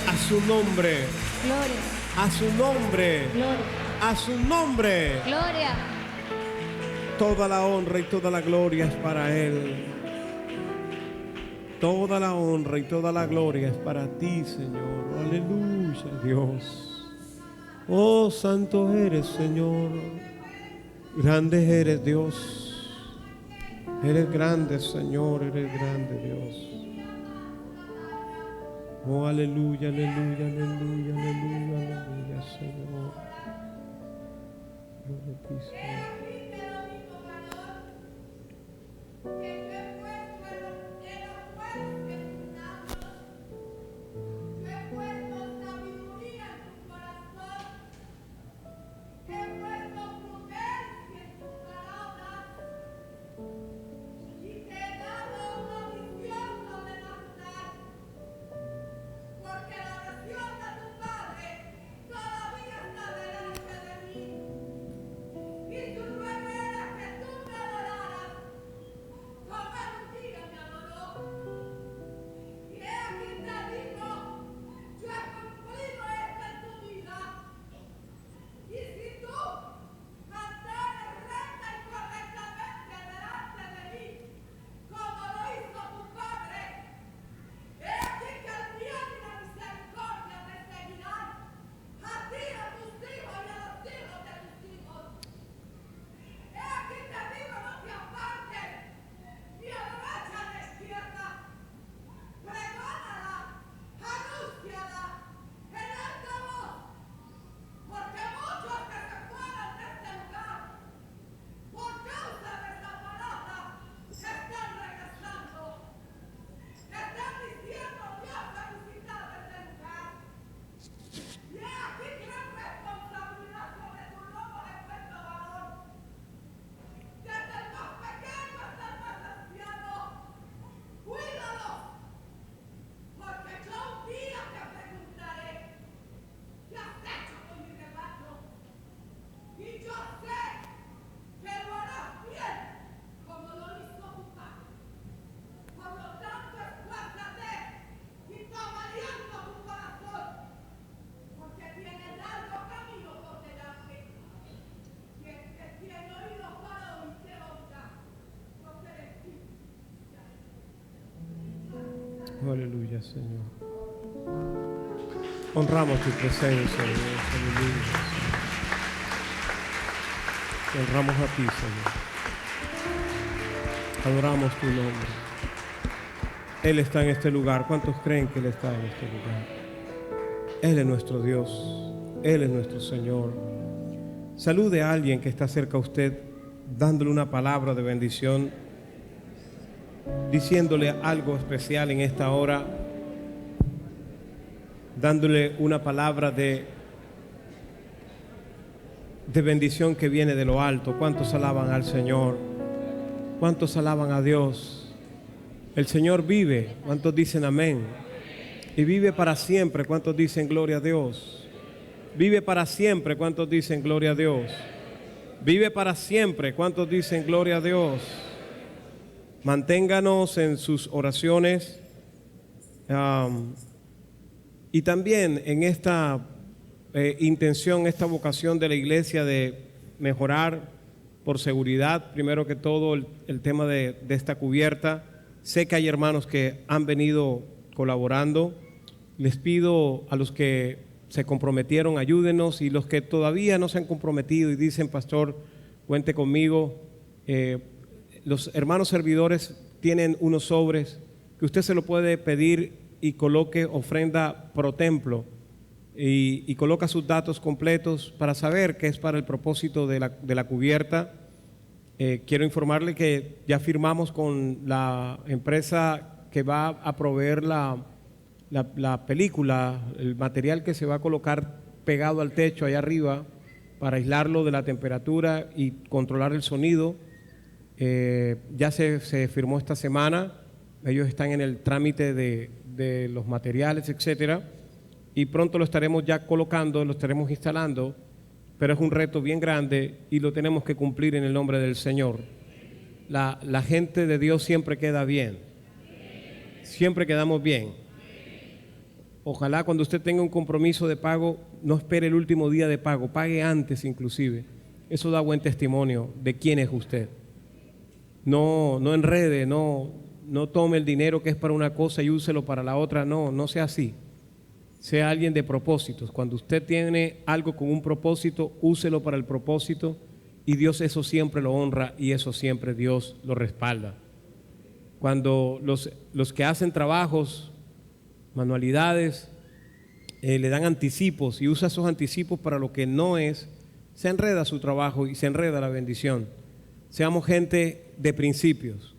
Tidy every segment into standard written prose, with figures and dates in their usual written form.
A su nombre. Gloria. A su nombre. Gloria. A su nombre. Gloria. Toda la honra y toda la gloria es para Él. Toda la honra y toda la gloria es para ti, Señor. Aleluya, Dios. Oh, santo eres, Señor. Grande eres, Dios. Eres grande, Señor. Eres grande, Dios. Oh, aleluya, aleluya, aleluya, aleluya, aleluya, Señor. Gloria a ti, Señor. Aleluya, Señor. Honramos tu presencia, Dios. Aleluya, Señor. Te honramos a ti, Señor. Adoramos tu nombre. Él está en este lugar. ¿Cuántos creen que Él está en este lugar? Él es nuestro Dios. Él es nuestro Señor. Salude a alguien que está cerca a usted, dándole una palabra de bendición, diciéndole algo especial en esta hora, dándole una palabra de bendición que viene de lo alto. ¿Cuántos alaban al Señor? ¿Cuántos alaban a Dios? El Señor vive. ¿Cuántos dicen amén? Y vive para siempre. ¿Cuántos dicen gloria a Dios? Vive para siempre. ¿Cuántos dicen gloria a Dios? Vive para siempre. ¿Cuántos dicen gloria a Dios? Manténganos en sus oraciones. Y también en esta intención, esta vocación de la iglesia de mejorar por seguridad, primero que todo el tema de esta cubierta. Sé que hay hermanos que han venido colaborando. Les pido a los que se comprometieron, ayúdenos, y los que todavía no se han comprometido y dicen, pastor, cuente conmigo. Los hermanos servidores tienen unos sobres que usted se lo puede pedir y coloque ofrenda pro templo y coloca sus datos completos para saber que es para el propósito de la cubierta. Quiero informarle que ya firmamos con la empresa que va a proveer la película, el material que se va a colocar pegado al techo allá arriba para aislarlo de la temperatura y controlar el sonido. Ya se firmó esta semana. Ellos están en el trámite de los materiales, etcétera, y pronto lo estaremos ya colocando, lo estaremos instalando, pero es un reto bien grande y lo tenemos que cumplir en el nombre del Señor. La gente de Dios siempre queda bien, siempre quedamos bien. Ojalá cuando usted tenga un compromiso de pago, no espere el último día de pago, pague antes inclusive. Eso da buen testimonio de quién es usted. No enrede, no tome el dinero que es para una cosa y úselo para la otra. No sea así. Sea alguien de propósitos. Cuando usted tiene algo con un propósito, úselo para el propósito, y Dios eso siempre lo honra y eso siempre Dios lo respalda. Cuando los que hacen trabajos, manualidades, le dan anticipos y usa esos anticipos para lo que no es, se enreda su trabajo y se enreda la bendición. Seamos gente de principios.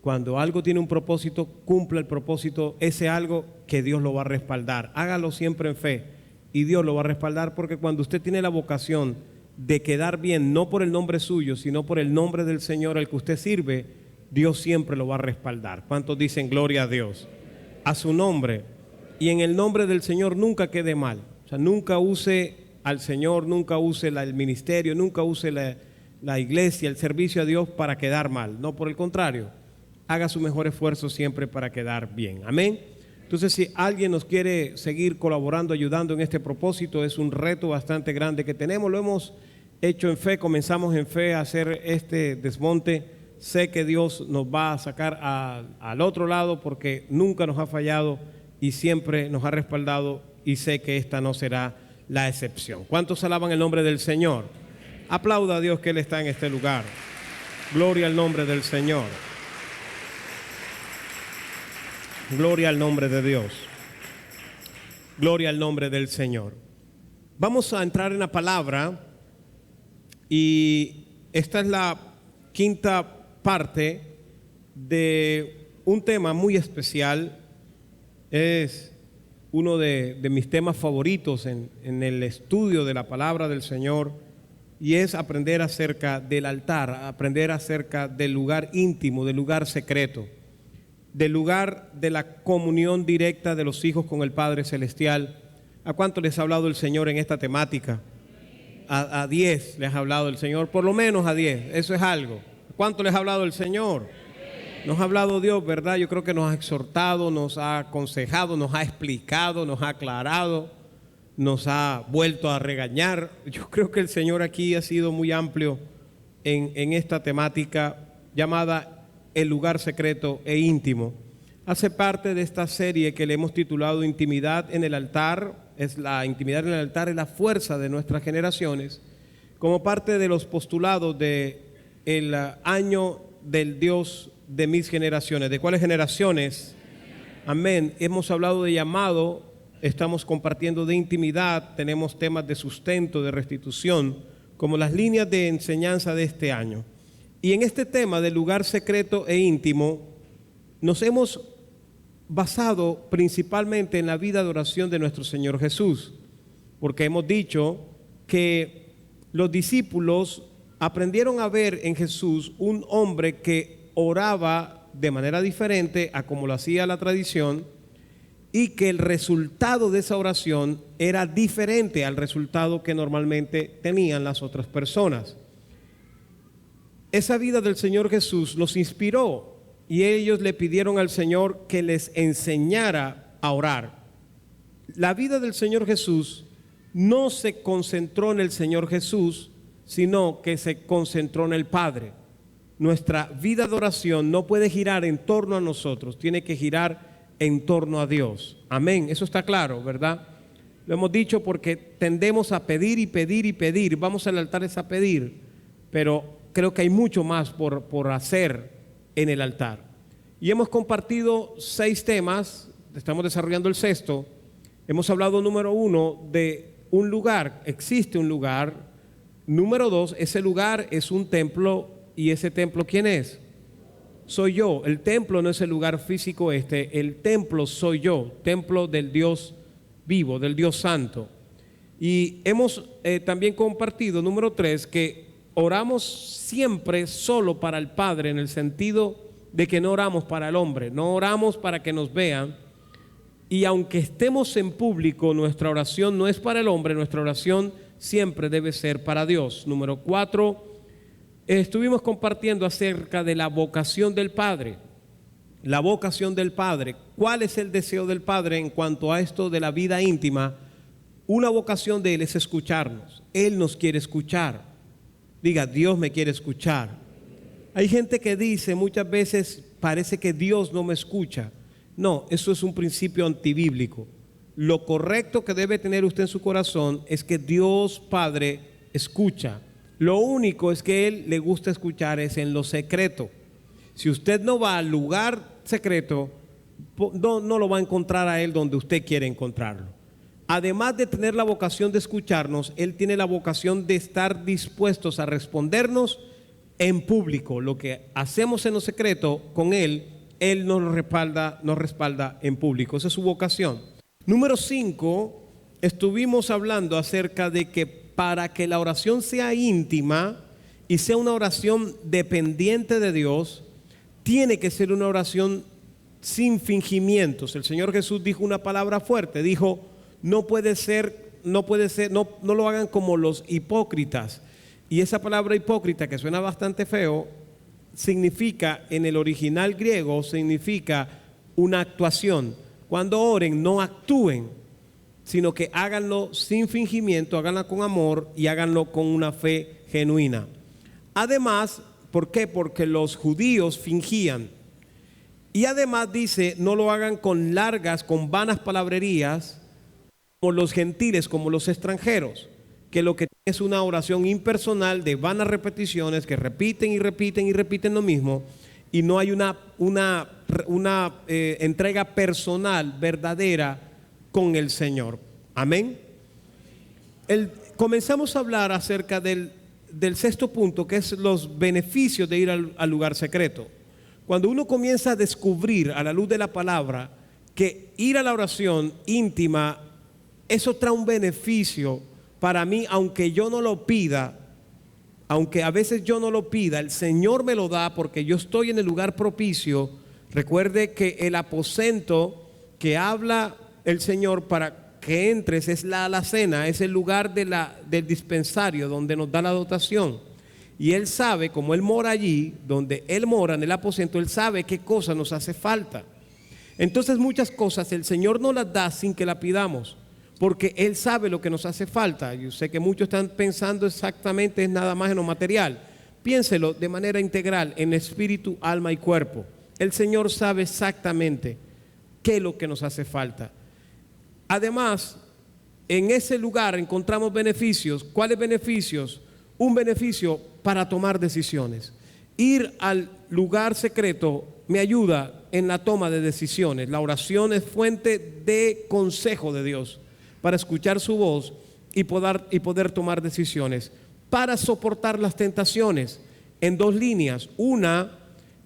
Cuando algo tiene un propósito, cumpla el propósito, ese algo que Dios lo va a respaldar. Hágalo siempre en fe y Dios lo va a respaldar, porque cuando usted tiene la vocación de quedar bien, no por el nombre suyo, sino por el nombre del Señor al que usted sirve, Dios siempre lo va a respaldar. ¿Cuántos dicen gloria a Dios? A su nombre. Y en el nombre del Señor nunca quede mal. O sea, nunca use al Señor, nunca use el ministerio, nunca use la iglesia, el servicio a Dios para quedar mal. No, por el contrario, haga su mejor esfuerzo siempre para quedar bien. Amén. Entonces, si alguien nos quiere seguir colaborando, ayudando en este propósito, es un reto bastante grande que tenemos. Lo hemos hecho en fe, comenzamos en fe a hacer este desmonte. Sé que Dios nos va a sacar al otro lado, porque nunca nos ha fallado y siempre nos ha respaldado, y sé que esta no será la excepción. ¿Cuántos alaban el nombre del Señor? Aplauda a Dios que Él está en este lugar. Gloria al nombre del Señor. Gloria al nombre de Dios. Gloria al nombre del Señor. Vamos a entrar en la palabra, y esta es la quinta parte de un tema muy especial. Es uno de mis temas favoritos en el estudio de la palabra del Señor, y es aprender acerca del altar, aprender acerca del lugar íntimo, del lugar secreto, del lugar de la comunión directa de los hijos con el Padre Celestial. ¿A cuánto les ha hablado el Señor en esta temática? A 10 les ha hablado el Señor, por lo menos a 10, eso es algo. ¿A cuánto les ha hablado el Señor? Nos ha hablado Dios, ¿verdad? Yo creo que nos ha exhortado, nos ha aconsejado, nos ha explicado, nos ha aclarado, nos ha vuelto a regañar. Yo creo que el Señor aquí ha sido muy amplio en esta temática llamada el lugar secreto e íntimo. Hace parte de esta serie que le hemos titulado Intimidad en el altar. La intimidad en el altar es la fuerza de nuestras generaciones, como parte de los postulados del año del Dios de mis generaciones. ¿De cuáles generaciones? Amén. Hemos hablado de llamado, estamos compartiendo de intimidad, tenemos temas de sustento, de restitución, como las líneas de enseñanza de este año. Y en este tema del lugar secreto e íntimo, nos hemos basado principalmente en la vida de oración de nuestro Señor Jesús, porque hemos dicho que los discípulos aprendieron a ver en Jesús un hombre que oraba de manera diferente a como lo hacía la tradición, y que el resultado de esa oración era diferente al resultado que normalmente tenían las otras personas. Esa vida del Señor Jesús nos inspiró y ellos le pidieron al Señor que les enseñara a orar. La vida del Señor Jesús no se concentró en el Señor Jesús, sino que se concentró en el Padre. Nuestra vida de oración no puede girar en torno a nosotros, tiene que girar en torno a Dios. Amén, eso está claro, ¿verdad? Lo hemos dicho porque tendemos a pedir y pedir y pedir. Vamos al altar a pedir, pero creo que hay mucho más por hacer en el altar. Y hemos compartido 6 temas, estamos desarrollando el 6º. Hemos hablado, número 1, de un lugar, existe un lugar. Número 2, ese lugar es un templo, y ese templo, ¿quién es? Soy yo. El templo no es el lugar físico el templo soy yo, templo del Dios vivo, del Dios santo. Y hemos también compartido, número 3, que oramos siempre solo para el Padre, en el sentido de que no oramos para el hombre, no oramos para que nos vean. Y aunque estemos en público, nuestra oración no es para el hombre, nuestra oración siempre debe ser para Dios. Número 4, estuvimos compartiendo acerca de la vocación del Padre. La vocación del Padre. ¿Cuál es el deseo del Padre en cuanto a esto de la vida íntima? Una vocación de Él es escucharnos. Él nos quiere escuchar. Diga, Dios me quiere escuchar. Hay gente que dice muchas veces, parece que Dios no me escucha. No, eso es un principio antibíblico. Lo correcto que debe tener usted en su corazón es que Dios Padre escucha. Lo único es que Él le gusta escuchar es en lo secreto. Si usted no va al lugar secreto, no lo va a encontrar a Él donde usted quiere encontrarlo. Además de tener la vocación de escucharnos, Él tiene la vocación de estar dispuestos a respondernos en público. Lo que hacemos en lo secreto con Él nos respalda en público. Esa es su vocación. Número 5, estuvimos hablando acerca de que para que la oración sea íntima y sea una oración dependiente de Dios, tiene que ser una oración sin fingimientos. El Señor Jesús dijo una palabra fuerte, dijo, no lo hagan como los hipócritas. Y esa palabra hipócrita, que suena bastante feo, significa, en el original griego, significa una actuación. Cuando oren, no actúen, sino que háganlo sin fingimiento, háganlo con amor y háganlo con una fe genuina. Además, ¿por qué? Porque los judíos fingían. Y además dice, no lo hagan con vanas palabrerías, como los gentiles, como los extranjeros, que lo que es una oración impersonal de vanas repeticiones que repiten y repiten y repiten lo mismo, y no hay una entrega personal verdadera con el Señor. Amén. Comenzamos a hablar acerca del 6º punto, que es los beneficios de ir al lugar secreto. Cuando uno comienza a descubrir a la luz de la palabra que ir a la oración íntima, eso trae un beneficio para mí, aunque yo no lo pida, aunque a veces yo no lo pida, el Señor me lo da porque yo estoy en el lugar propicio. Recuerde que el aposento que habla el Señor para que entres es la alacena, es el lugar del dispensario donde nos da la dotación. Y Él sabe, como Él mora allí, donde Él mora en el aposento, Él sabe qué cosa nos hace falta. Entonces muchas cosas el Señor nos las da sin que la pidamos, porque Él sabe lo que nos hace falta. Yo sé que muchos están pensando exactamente es nada más en lo material. Piénselo de manera integral, en espíritu, alma y cuerpo. El Señor sabe exactamente qué es lo que nos hace falta. Además, en ese lugar encontramos beneficios. ¿Cuáles beneficios? Un beneficio para tomar decisiones. Ir al lugar secreto me ayuda en la toma de decisiones. La oración es fuente de consejo de Dios para escuchar su voz y poder tomar decisiones. Para soportar las tentaciones en 2 líneas. Una,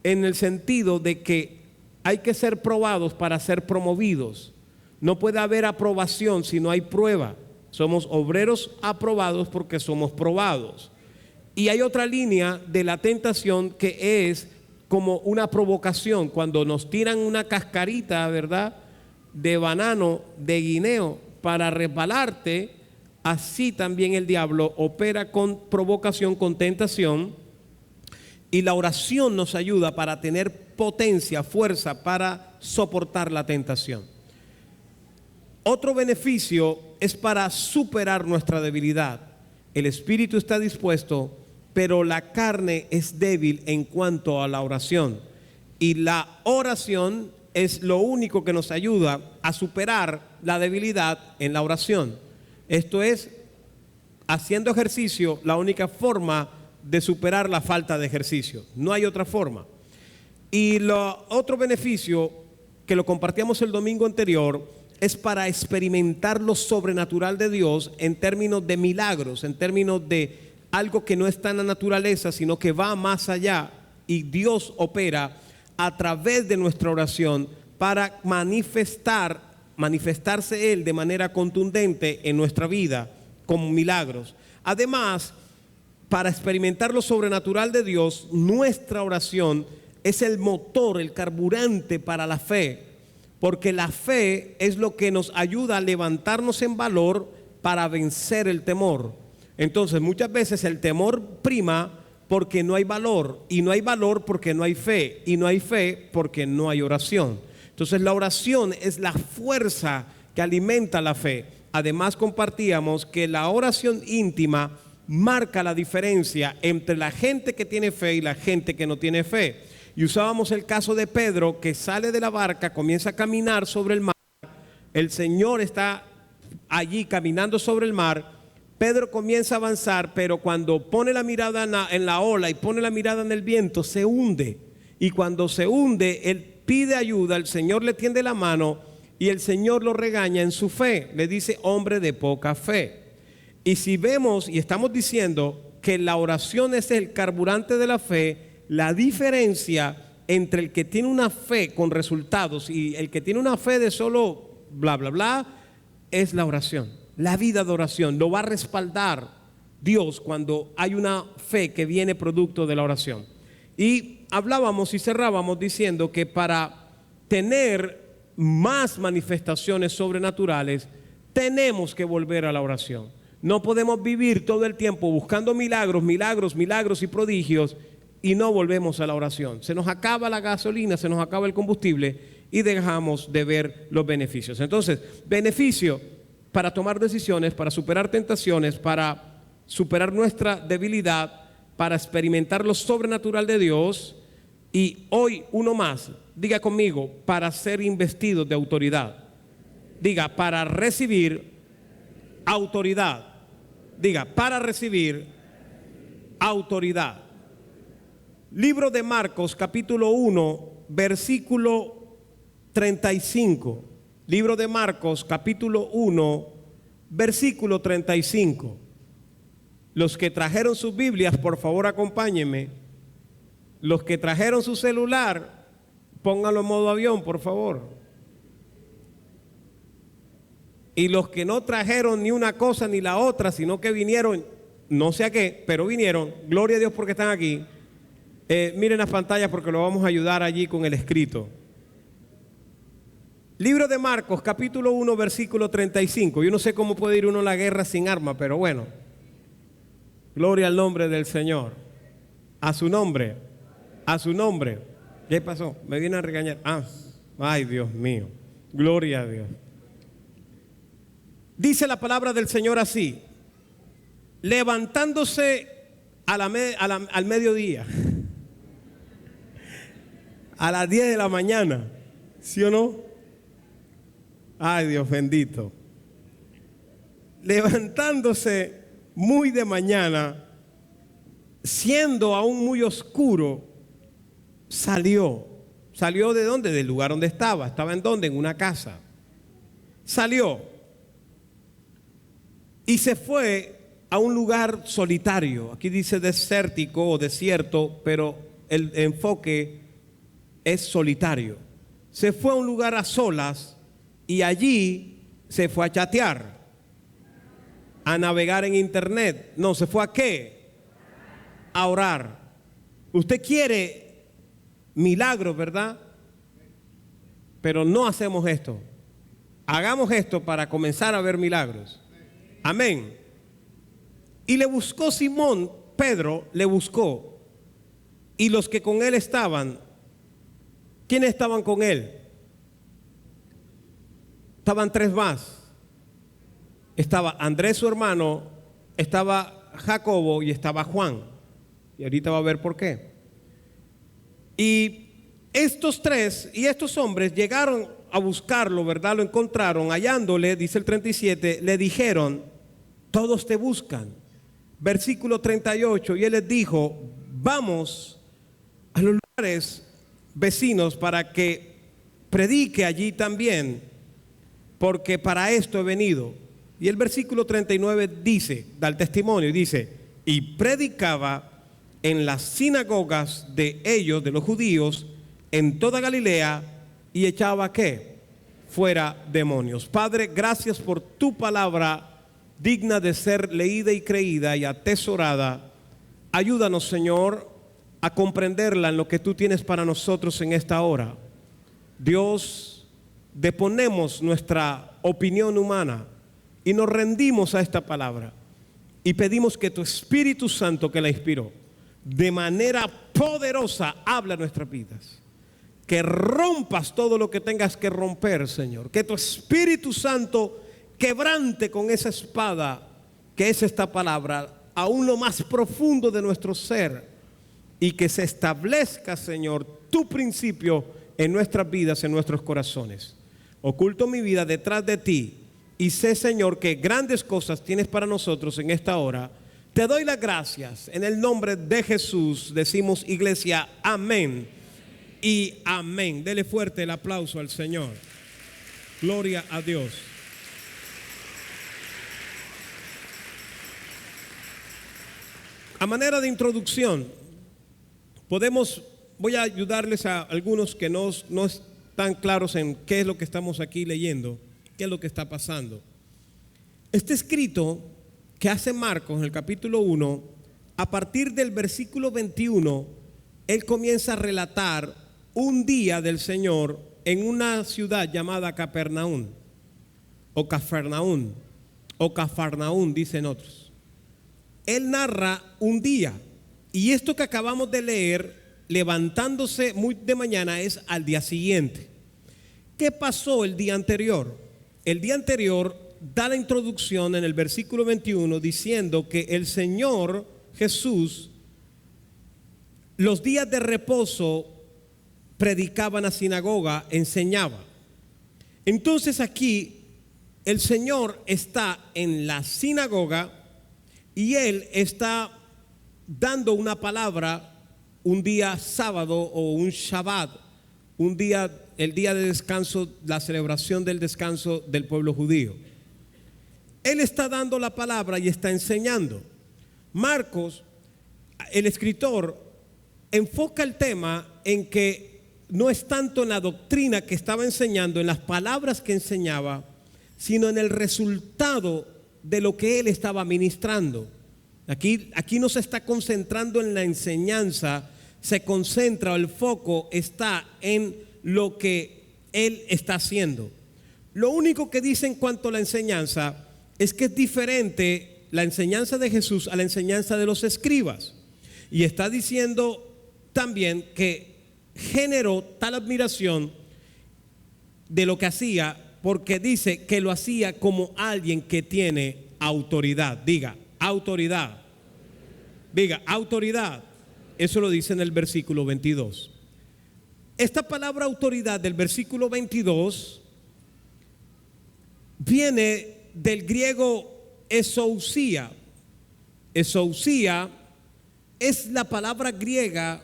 en el sentido de que hay que ser probados para ser promovidos. No puede haber aprobación si no hay prueba. Somos obreros aprobados porque somos probados. Y hay otra línea de la tentación que es como una provocación. Cuando nos tiran una cascarita, ¿verdad?, de banano, de guineo, para resbalarte, así también el diablo opera con provocación, con tentación. Y la oración nos ayuda para tener potencia, fuerza para soportar la tentación. Otro beneficio es para superar nuestra debilidad. El espíritu está dispuesto, pero la carne es débil en cuanto a la oración. Y la oración es lo único que nos ayuda a superar la debilidad en la oración. Esto es, haciendo ejercicio, la única forma de superar la falta de ejercicio. No hay otra forma. Y otro beneficio, que lo compartíamos el domingo anterior, es para experimentar lo sobrenatural de Dios en términos de milagros, en términos de algo que no está en la naturaleza, sino que va más allá, y Dios opera a través de nuestra oración para manifestarse Él de manera contundente en nuestra vida como milagros. Además, para experimentar lo sobrenatural de Dios, nuestra oración es el motor, el carburante para la fe, porque la fe es lo que nos ayuda a levantarnos en valor para vencer el temor. Entonces, muchas veces el temor prima porque no hay valor, y no hay valor porque no hay fe, y no hay fe porque no hay oración. Entonces, la oración es la fuerza que alimenta la fe. Además, compartíamos que la oración íntima marca la diferencia entre la gente que tiene fe y la gente que no tiene fe. Y usábamos el caso de Pedro, que sale de la barca, comienza a caminar sobre el mar. El Señor está allí caminando sobre el mar. Pedro comienza a avanzar, pero cuando pone la mirada en la ola y pone la mirada en el viento, se hunde. Y cuando se hunde, él pide ayuda, el Señor le tiende la mano y el Señor lo regaña en su fe. Le dice: hombre de poca fe. Y si vemos y estamos diciendo que la oración es el carburante de la fe, la diferencia entre el que tiene una fe con resultados y el que tiene una fe de solo bla, bla, bla, es la oración. La vida de oración lo va a respaldar Dios cuando hay una fe que viene producto de la oración. Y hablábamos y cerrábamos diciendo que para tener más manifestaciones sobrenaturales tenemos que volver a la oración. No podemos vivir todo el tiempo buscando milagros, milagros, milagros y prodigios y no volvemos a la oración. Se nos acaba la gasolina, se nos acaba el combustible y dejamos de ver los beneficios. Entonces, beneficio para tomar decisiones, para superar tentaciones, para superar nuestra debilidad, para experimentar lo sobrenatural de Dios. Y hoy uno más, diga conmigo, para ser investidos de autoridad. Diga, para recibir autoridad. Diga, para recibir autoridad. Libro de Marcos, capítulo 1, versículo 35. Libro de Marcos, capítulo 1, versículo 35. Los que trajeron sus Biblias, por favor, acompáñenme. Los que trajeron su celular, pónganlo en modo avión, por favor. Y los que no trajeron ni una cosa ni la otra, sino que vinieron, no sé a qué, pero vinieron, gloria a Dios porque están aquí. Miren las pantallas porque lo vamos a ayudar allí con el escrito. Libro de Marcos, capítulo 1, versículo 35. Yo no sé cómo puede ir uno a la guerra sin arma, pero bueno. Gloria al nombre del Señor. A su nombre. A su nombre. ¿Qué pasó? Me vienen a regañar. Ay, Dios mío. Gloria a Dios. Dice la palabra del Señor así: levantándose al mediodía, a las 10 de la mañana, ¿sí o no? Ay, Dios bendito. Levantándose muy de mañana, siendo aún muy oscuro, salió. ¿Salió de dónde? Del lugar donde estaba. ¿Estaba en dónde? En una casa. Salió. Y se fue a un lugar solitario. Aquí dice desértico o desierto, pero el enfoque es solitario. Se fue a un lugar a solas y allí se fue a chatear, a navegar en internet. No, ¿se fue a qué? A orar. Usted quiere milagros, ¿verdad? Pero no hacemos esto. Hagamos esto para comenzar a ver milagros. Amén. Y le buscó Simón, Pedro le buscó. Y los que con él estaban, ¿quiénes estaban con él? Estaban 3 más. Estaba Andrés su hermano, estaba Jacobo y estaba Juan. Y ahorita va a ver por qué. Y estos 3 y estos hombres llegaron a buscarlo, ¿verdad? Lo encontraron, hallándole, dice el 37, le dijeron: todos te buscan. Versículo 38, y él les dijo: vamos a los lugares vecinos para que predique allí también, porque para esto he venido. Y el versículo 39 dice, da el testimonio y dice: y predicaba en las sinagogas de ellos, de los judíos, en toda Galilea, y echaba ¿qué? Fuera demonios. Padre, gracias por tu palabra, digna de ser leída y creída y atesorada. Ayúdanos, Señor, a comprenderla en lo que tú tienes para nosotros en esta hora. Dios, deponemos nuestra opinión humana y nos rendimos a esta palabra y pedimos que tu Espíritu Santo, que la inspiró, de manera poderosa habla a nuestras vidas. Que rompas todo lo que tengas que romper, Señor. Que tu Espíritu Santo quebrante con esa espada que es esta palabra aún lo más profundo de nuestro ser, y que se establezca, Señor, tu principio en nuestras vidas, en nuestros corazones. Oculto mi vida detrás de ti y sé, Señor, que grandes cosas tienes para nosotros en esta hora. Te doy las gracias en el nombre de Jesús. Decimos, iglesia, amén y amén. Dele fuerte el aplauso al Señor. Gloria a Dios. A manera de introducción, voy a ayudarles a algunos que no están claros en qué es lo que estamos aquí leyendo, qué es lo que está pasando. Este escrito que hace Marcos en el capítulo 1, a partir del versículo 21, él comienza a relatar un día del Señor en una ciudad llamada Capernaum, o Cafarnaún, dicen otros. Él narra un día, y esto que acabamos de leer, levantándose muy de mañana, es al día siguiente. ¿Qué pasó el día anterior? El día anterior da la introducción en el versículo 21 diciendo que el Señor Jesús, los días de reposo, predicaba en la sinagoga, enseñaba. Entonces aquí el Señor está en la sinagoga y Él está dando una palabra un día sábado o un Shabbat, el día de descanso, la celebración del descanso del pueblo judío. Él está dando la palabra y está enseñando. Marcos, el escritor, enfoca el tema en que no es tanto en la doctrina que estaba enseñando, en las palabras que enseñaba, sino en el resultado de lo que él estaba ministrando. Aquí no se está concentrando en la enseñanza, se concentra, el foco está en lo que él está haciendo. Lo único que dice en cuanto a la enseñanza es que es diferente la enseñanza de Jesús a la enseñanza de los escribas. Y está diciendo también que generó tal admiración de lo que hacía, porque dice que lo hacía como alguien que tiene autoridad. Diga, autoridad. Diga, autoridad. Eso lo dice en el versículo 22. Esta palabra autoridad del versículo 22 viene del griego exousia. Exousia es la palabra griega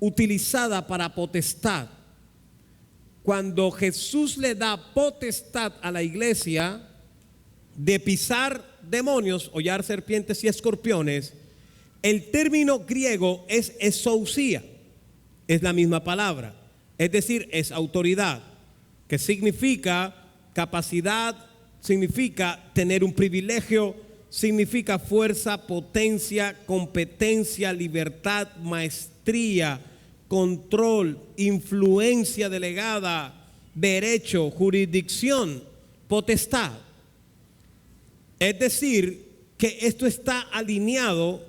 utilizada para potestad. Cuando Jesús le da potestad a la iglesia de pisar demonios, hollar serpientes y escorpiones, el término griego es exousia, es la misma palabra, es decir, es autoridad, que significa capacidad, significa tener un privilegio, significa fuerza, potencia, competencia, libertad, maestría, control, influencia delegada, derecho, jurisdicción, potestad. Es decir, que esto está alineado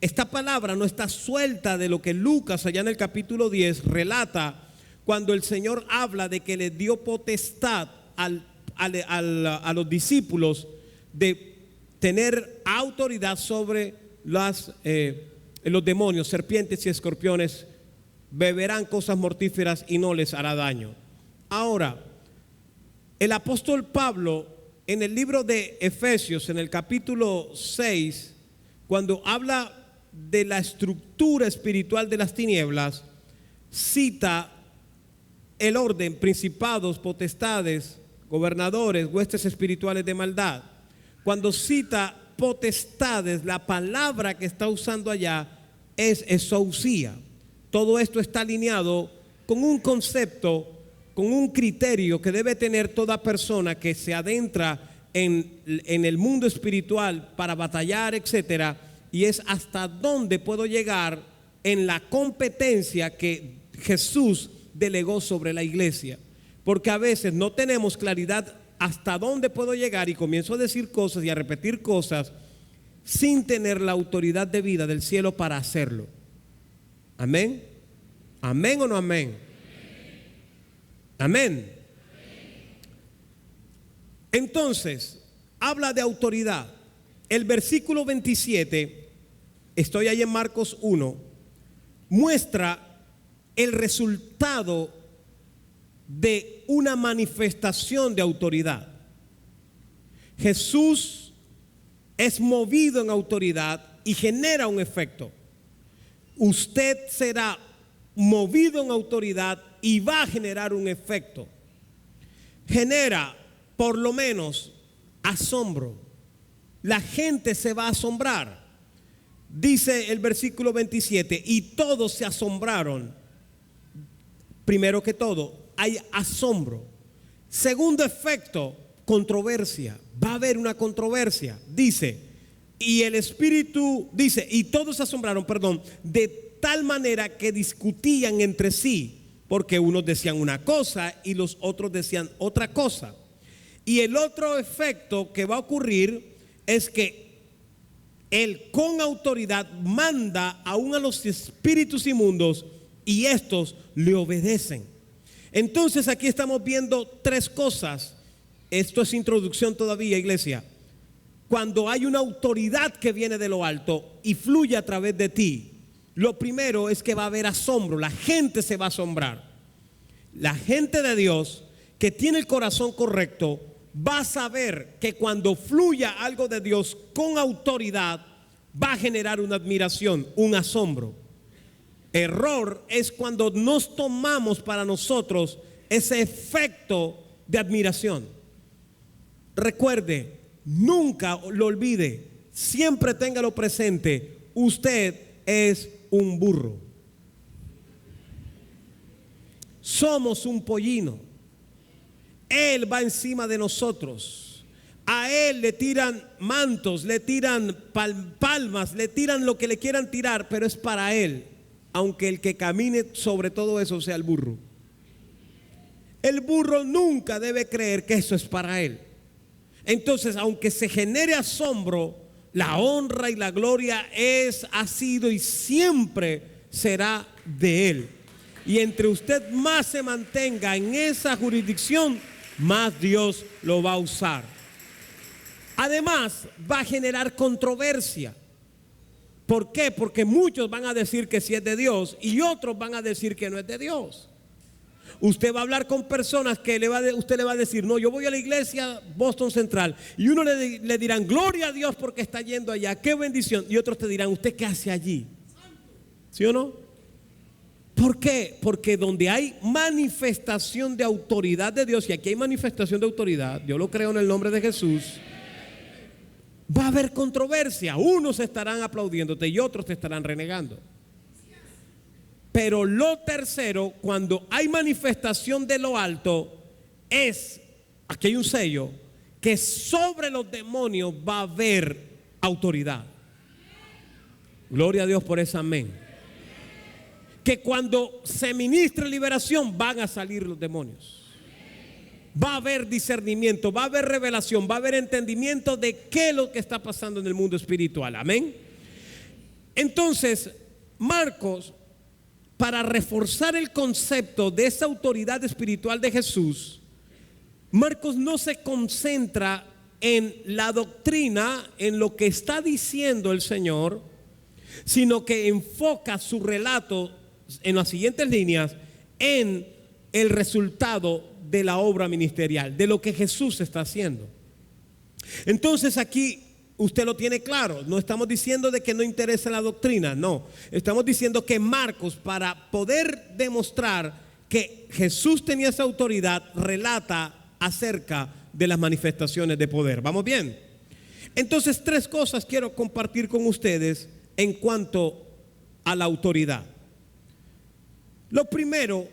esta palabra no está suelta de lo que Lucas allá en el capítulo 10 relata cuando el Señor habla de que le dio potestad a los discípulos de tener autoridad sobre los demonios, serpientes y escorpiones, beberán cosas mortíferas y no les hará daño. Ahora, el apóstol Pablo en el libro de Efesios, en el capítulo 6, cuando habla de la estructura espiritual de las tinieblas, cita el orden: principados, potestades, gobernadores, huestes espirituales de maldad. Cuando cita potestades, la palabra que está usando allá es exousia. Todo esto está alineado con un concepto, con un criterio que debe tener toda persona que se adentra en el mundo espiritual para batallar, etcétera, y es hasta dónde puedo llegar en la competencia que Jesús delegó sobre la iglesia. Porque a veces no tenemos claridad hasta dónde puedo llegar y comienzo a decir cosas y a repetir cosas sin tener la autoridad de vida del cielo para hacerlo. Amén. ¿Amén o no amén? Amén. Entonces, habla de autoridad. El versículo 27, estoy ahí en Marcos 1, muestra el resultado de una manifestación de autoridad. Jesús es movido en autoridad y genera un efecto. Usted será movido en autoridad y va a generar un efecto. Genera por lo menos asombro. La gente se va a asombrar. Dice el versículo 27, y todos se asombraron. Primero que todo, hay asombro. Segundo efecto, controversia. Va a haber una controversia. Dice, y el Espíritu, dice, y todos se asombraron, de tal manera que discutían entre sí, porque unos decían una cosa y los otros decían otra cosa. Y el otro efecto que va a ocurrir es que Él con autoridad manda aún a los espíritus inmundos y estos le obedecen. Entonces aquí estamos viendo tres cosas. Esto es introducción todavía, iglesia. Cuando hay una autoridad que viene de lo alto y fluye a través de ti, lo primero es que va a haber asombro. La gente se va a asombrar. La gente de Dios que tiene el corazón correcto va a saber que cuando fluya algo de Dios con autoridad va a generar una admiración, un asombro. Error es cuando nos tomamos para nosotros ese efecto de admiración. Recuerde, nunca lo olvide, siempre téngalo presente, usted es un burro. Somos un pollino. Él va encima de nosotros. A Él le tiran mantos, le tiran palmas, le tiran lo que le quieran tirar, pero es para Él. Aunque el que camine sobre todo eso sea el burro. El burro nunca debe creer que eso es para él. Entonces, aunque se genere asombro, la honra y la gloria ha sido y siempre será de Él. Y entre usted más se mantenga en esa jurisdicción, más Dios lo va a usar. Además, va a generar controversia. ¿Por qué? Porque muchos van a decir que sí es de Dios y otros van a decir que no es de Dios. Usted va a hablar con personas que usted le va a decir, no, yo voy a la iglesia Boston Central, y uno le dirán, gloria a Dios porque está yendo allá, qué bendición, y otros te dirán, ¿usted qué hace allí? ¿Sí o no? ¿Por qué? Porque donde hay manifestación de autoridad de Dios, y aquí hay manifestación de autoridad, yo lo creo en el nombre de Jesús, va a haber controversia. Unos estarán aplaudiéndote y otros te estarán renegando. Pero lo tercero, cuando hay manifestación de lo alto, es, aquí hay un sello, que sobre los demonios va a haber autoridad. Gloria a Dios por ese amén. Que cuando se ministre liberación van a salir los demonios. Va a haber discernimiento, va a haber revelación, va a haber entendimiento de qué es lo que está pasando en el mundo espiritual. Amén. Entonces, Marcos, para reforzar el concepto de esa autoridad espiritual de Jesús, Marcos no se concentra en la doctrina, en lo que está diciendo el Señor, sino que enfoca su relato en las siguientes líneas en el resultado de la obra ministerial, de lo que Jesús está haciendo. Entonces aquí usted lo tiene claro, no estamos diciendo de que no interesa la doctrina, no, estamos diciendo que Marcos, para poder demostrar que Jesús tenía esa autoridad, relata acerca de las manifestaciones de poder. ¿Vamos bien? Entonces, tres cosas quiero compartir con ustedes en cuanto a la autoridad. Lo primero,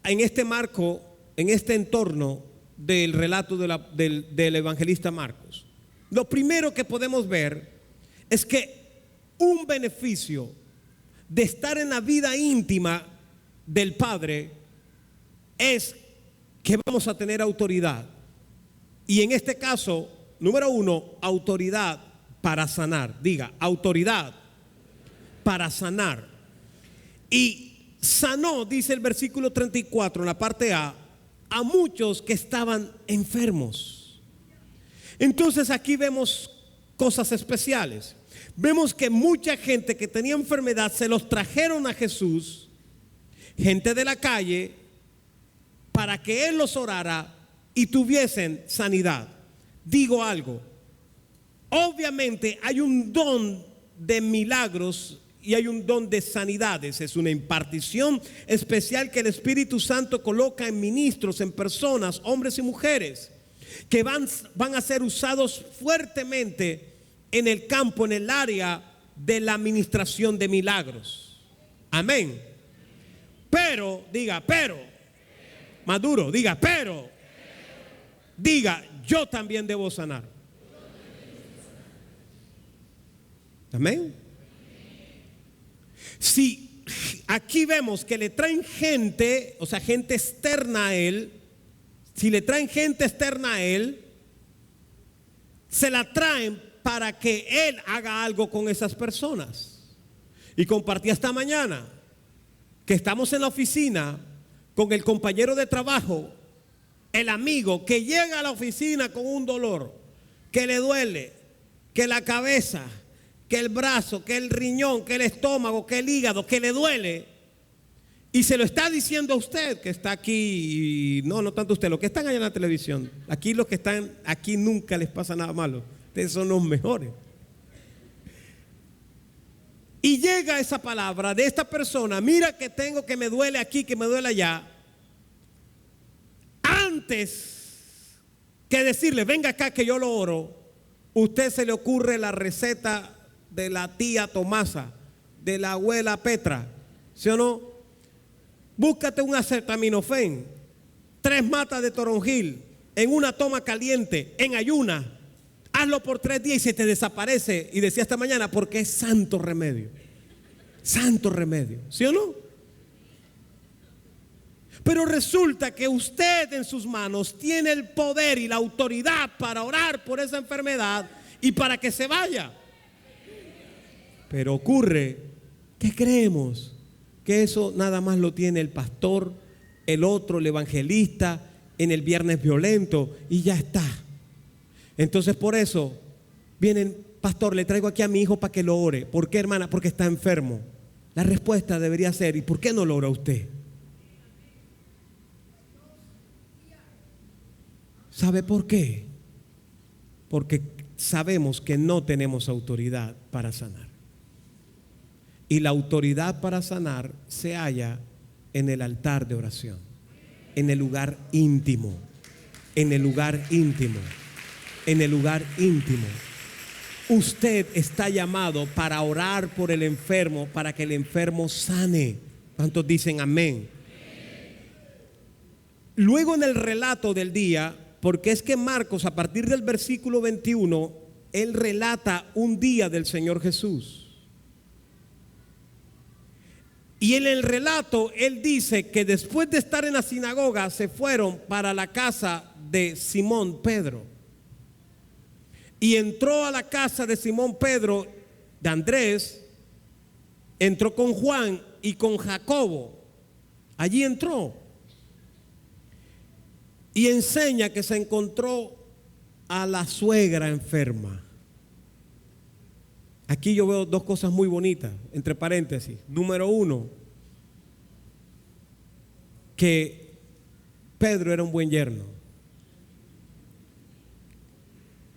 en este marco, en este entorno del relato del evangelista Marcos, lo primero que podemos ver es que un beneficio de estar en la vida íntima del Padre es que vamos a tener autoridad. Y en este caso, número uno, autoridad para sanar. Diga, autoridad para sanar. Y sanó, dice el versículo 34 en la parte A muchos que estaban enfermos. Entonces aquí vemos cosas especiales. Vemos que mucha gente que tenía enfermedad se los trajeron a Jesús, gente de la calle, para que Él los orara y tuviesen sanidad. Digo algo, obviamente hay un don de milagros y hay un don de sanidades. Es una impartición especial que el Espíritu Santo coloca en ministros, en personas, hombres y mujeres, que van a ser usados fuertemente en el campo, en el área de la administración de milagros. Amén. Pero, diga, pero, maduro, diga, pero, diga, yo también debo sanar. Amén. Si aquí vemos que le traen gente, o sea, gente externa a Él, si le traen gente externa a Él, se la traen para que Él haga algo con esas personas. Y compartí esta mañana que estamos en la oficina con el compañero de trabajo, el amigo que llega a la oficina con un dolor, que le duele, que la cabeza, que el brazo, que el riñón, que el estómago, que el hígado, que le duele, y se lo está diciendo a usted que está aquí. Y no tanto usted, los que están allá en la televisión, aquí los que están aquí nunca les pasa nada malo, ustedes son los mejores. Y llega esa palabra de esta persona: mira que tengo, que me duele aquí, que me duele allá. Antes que decirle venga acá que yo lo oro, usted se le ocurre la receta de la tía Tomasa, de la abuela Petra, ¿sí o no? Búscate un acetaminofén, 3 matas de toronjil en una toma caliente, en ayuna, hazlo por 3 días y se te desaparece. Y decía esta mañana, porque es santo remedio, ¿sí o no? Pero resulta que usted en sus manos tiene el poder y la autoridad para orar por esa enfermedad y para que se vaya. Pero ocurre que creemos que eso nada más lo tiene el pastor, el otro, el evangelista, en el viernes violento, y ya está. Entonces por eso vienen: pastor, le traigo aquí a mi hijo para que lo ore. ¿Por qué, hermana? Porque está enfermo. La respuesta debería ser: ¿y por qué no lo ora usted? ¿Sabe por qué? Porque sabemos que no tenemos autoridad para sanar. Y la autoridad para sanar se halla en el altar de oración, en el lugar íntimo, en el lugar íntimo, en el lugar íntimo. Usted está llamado para orar por el enfermo, para que el enfermo sane. ¿Cuántos dicen amén? Luego en el relato del día, porque es que Marcos, a partir del versículo 21, él relata un día del Señor Jesús. Y en el relato él dice que después de estar en la sinagoga se fueron para la casa de Simón Pedro. Y entró a la casa de Simón Pedro, de Andrés, entró con Juan y con Jacobo. Allí entró. Y enseña que se encontró a la suegra enferma. Aquí yo veo dos cosas muy bonitas, entre paréntesis. Número uno, que Pedro era un buen yerno.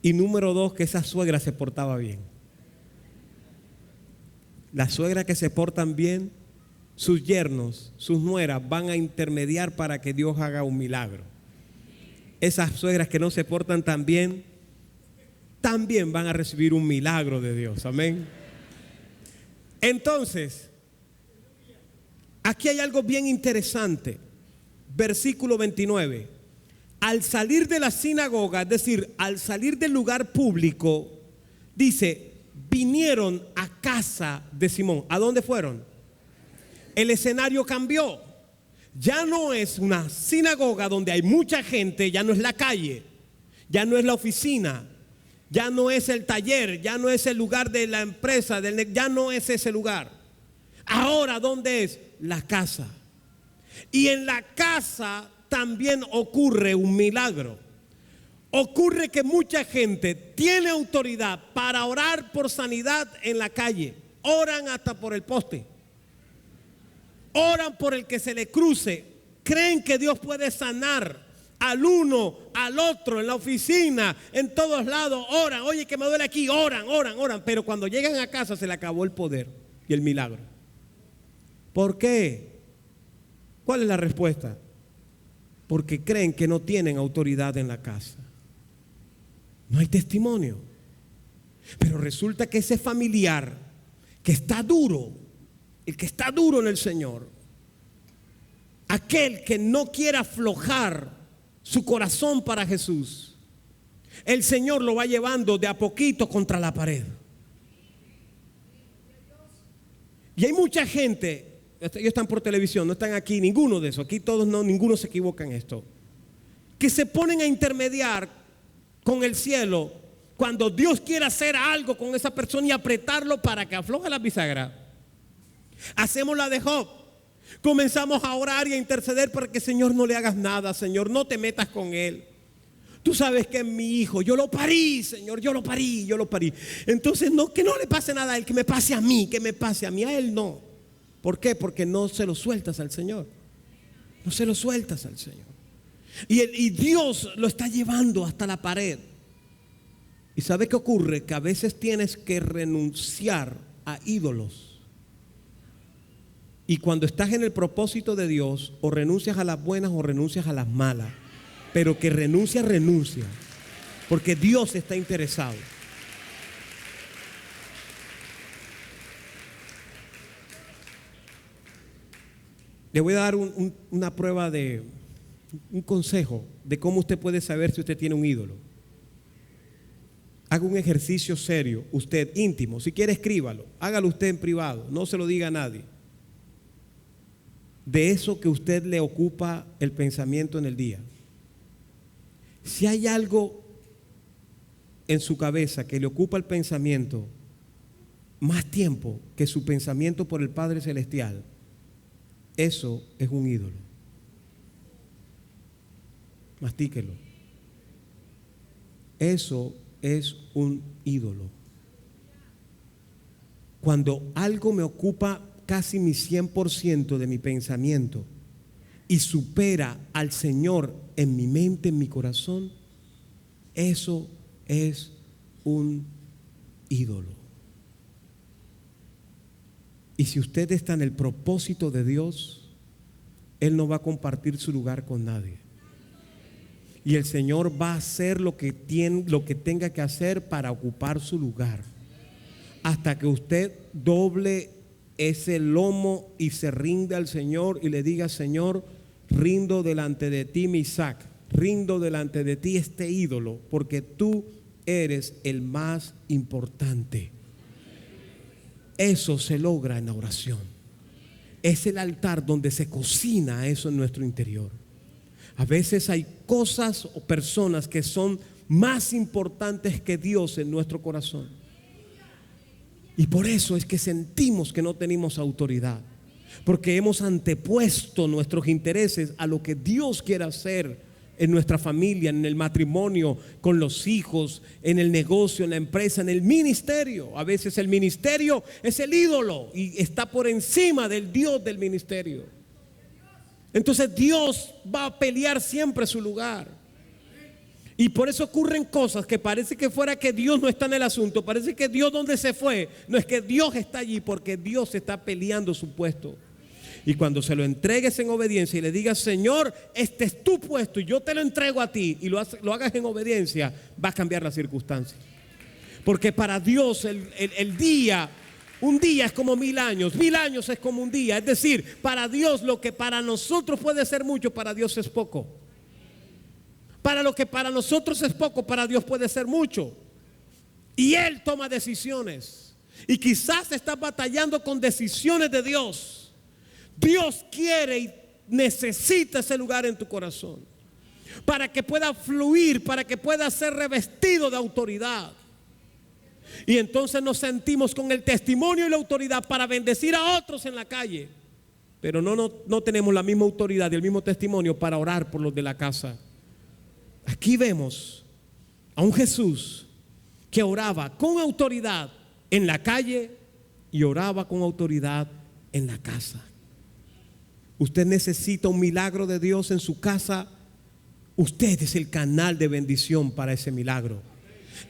Y número dos, que esa suegra se portaba bien. Las suegras que se portan bien, sus yernos, sus nueras van a intermediar para que Dios haga un milagro. Esas suegras que no se portan tan bien, también van a recibir un milagro de Dios. Amén. Entonces, aquí hay algo bien interesante. Versículo 29. Al salir de la sinagoga, es decir, al salir del lugar público, dice, vinieron a casa de Simón. ¿A dónde fueron? El escenario cambió. Ya no es una sinagoga donde hay mucha gente, ya no es la calle, ya no es la oficina, ya no es el taller, ya no es el lugar de la empresa, ya no es ese lugar. Ahora, ¿dónde es? La casa. Y en la casa también ocurre un milagro. Ocurre que mucha gente tiene autoridad para orar por sanidad en la calle. Oran hasta por el poste. Oran por el que se le cruce. Creen que Dios puede sanar al uno, al otro, en la oficina, en todos lados. Oran, oye, que me duele aquí. Oran. Pero cuando llegan a casa se le acabó el poder y el milagro. ¿Por qué? ¿Cuál es la respuesta? Porque creen que no tienen autoridad en la casa. No hay testimonio. Pero resulta que ese familiar que está duro, el que está duro en el Señor, aquel que no quiere aflojar su corazón para Jesús, el Señor lo va llevando de a poquito contra la pared. Y hay mucha gente, ellos están por televisión, no están aquí, ninguno de esos, aquí todos no, ninguno se equivoca en esto, que se ponen a intermediar con el cielo cuando Dios quiere hacer algo con esa persona y apretarlo para que afloje la bisagra. Hacemos la de Job. Comenzamos a orar y a interceder para que, Señor, no le hagas nada, Señor, no te metas con él. Tú sabes que es mi hijo, yo lo parí, Señor, yo lo parí. Entonces, no, que no le pase nada a él, que me pase a mí, a él no. ¿Por qué? Porque no se lo sueltas al Señor. No se lo sueltas al Señor. Y Dios lo está llevando hasta la pared. ¿Y sabe qué ocurre? Que a veces tienes que renunciar a ídolos. Y cuando estás en el propósito de Dios, o renuncias a las buenas o renuncias a las malas. Pero que renuncia. Porque Dios está interesado. Le voy a dar una prueba un consejo de cómo usted puede saber si usted tiene un ídolo. Haga un ejercicio serio, usted íntimo. Si quiere, escríbalo. Hágalo usted en privado. No se lo diga a nadie. De eso que usted le ocupa el pensamiento en el día. Si hay algo en su cabeza que le ocupa el pensamiento más tiempo que su pensamiento por el Padre Celestial, eso es un ídolo. Mastíquelo. Eso es un ídolo. Cuando algo me ocupa casi mi 100% de mi pensamiento y supera al Señor en mi mente, en mi corazón, eso es un ídolo. Y si usted está en el propósito de Dios, Él no va a compartir su lugar con nadie. Y el Señor va a hacer lo que tenga que hacer para ocupar su lugar. Hasta que usted doble ese lomo y se rinde al Señor y le diga: Señor, rindo delante de ti mi Isaac, rindo delante de ti este ídolo, porque tú eres el más importante. Eso se logra en la oración. Es el altar donde se cocina eso en nuestro interior. A veces hay cosas o personas que son más importantes que Dios en nuestro corazón. Y por eso es que sentimos que no tenemos autoridad, porque hemos antepuesto nuestros intereses a lo que Dios quiere hacer en nuestra familia, en el matrimonio, con los hijos, en el negocio, en la empresa, en el ministerio. A veces el ministerio es el ídolo y está por encima del Dios del ministerio. Entonces Dios va a pelear siempre su lugar. Y por eso ocurren cosas que parece que fuera que Dios no está en el asunto. Parece que Dios, ¿dónde se fue? No, es que Dios está allí porque Dios está peleando su puesto. Y cuando se lo entregues en obediencia y le digas: Señor, este es tu puesto y yo te lo entrego a ti, y lo hagas en obediencia, va a cambiar las circunstancias. Porque para Dios un día es como 1000 años, 1000 años es como un día. Es decir, para Dios lo que para nosotros puede ser mucho, para Dios es poco. Para lo que para nosotros es poco, para Dios puede ser mucho. Y Él toma decisiones. Y quizás estás batallando con decisiones de Dios. Dios quiere y necesita ese lugar en tu corazón, para que pueda fluir, para que pueda ser revestido de autoridad. Y entonces nos sentimos con el testimonio y la autoridad para bendecir a otros en la calle. Pero no tenemos la misma autoridad y el mismo testimonio para orar por los de la casa. Aquí vemos a un Jesús que oraba con autoridad en la calle y oraba con autoridad en la casa. Usted necesita un milagro de Dios en su casa. Usted es el canal de bendición para ese milagro.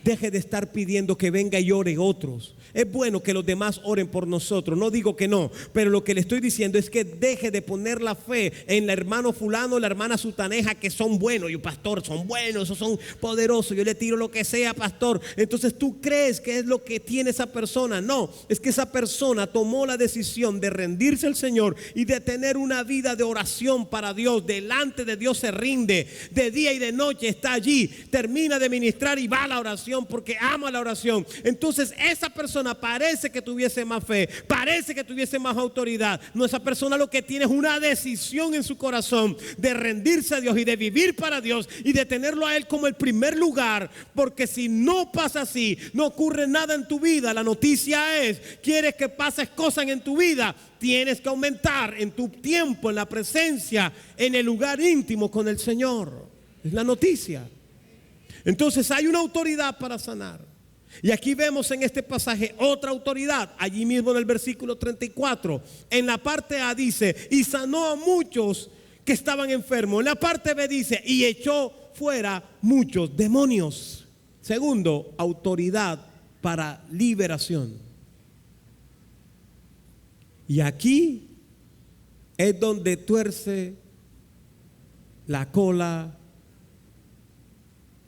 Deje de estar pidiendo que venga y ore otros. Es bueno que los demás oren por nosotros, no digo que no, pero lo que le estoy diciendo es que deje de poner la fe en el hermano fulano, la hermana sutaneja, que son buenos. Yo, pastor, son buenos, esos son poderosos, yo le tiro lo que sea, pastor. Entonces tú crees que es lo que tiene esa persona. No, es que esa persona tomó la decisión de rendirse al Señor y de tener una vida de oración para Dios. Delante de Dios se rinde, de día y de noche está allí, termina de ministrar y va a la oración porque ama la oración. Entonces esa persona parece que tuviese más fe, parece que tuviese más autoridad. No, esa persona lo que tiene es una decisión en su corazón de rendirse a Dios y de vivir para Dios y de tenerlo a Él como el primer lugar. Porque si no pasa así, no ocurre nada en tu vida. La noticia es: quieres que pases cosas en tu vida, tienes que aumentar en tu tiempo, en la presencia, en el lugar íntimo con el Señor. Es la noticia. Entonces hay una autoridad para sanar. Y aquí vemos en este pasaje otra autoridad. Allí mismo en el versículo 34, en la parte A dice: y sanó a muchos que estaban enfermos. En la parte B dice: y echó fuera muchos demonios. Segundo, autoridad para liberación. Y aquí es donde tuerce la cola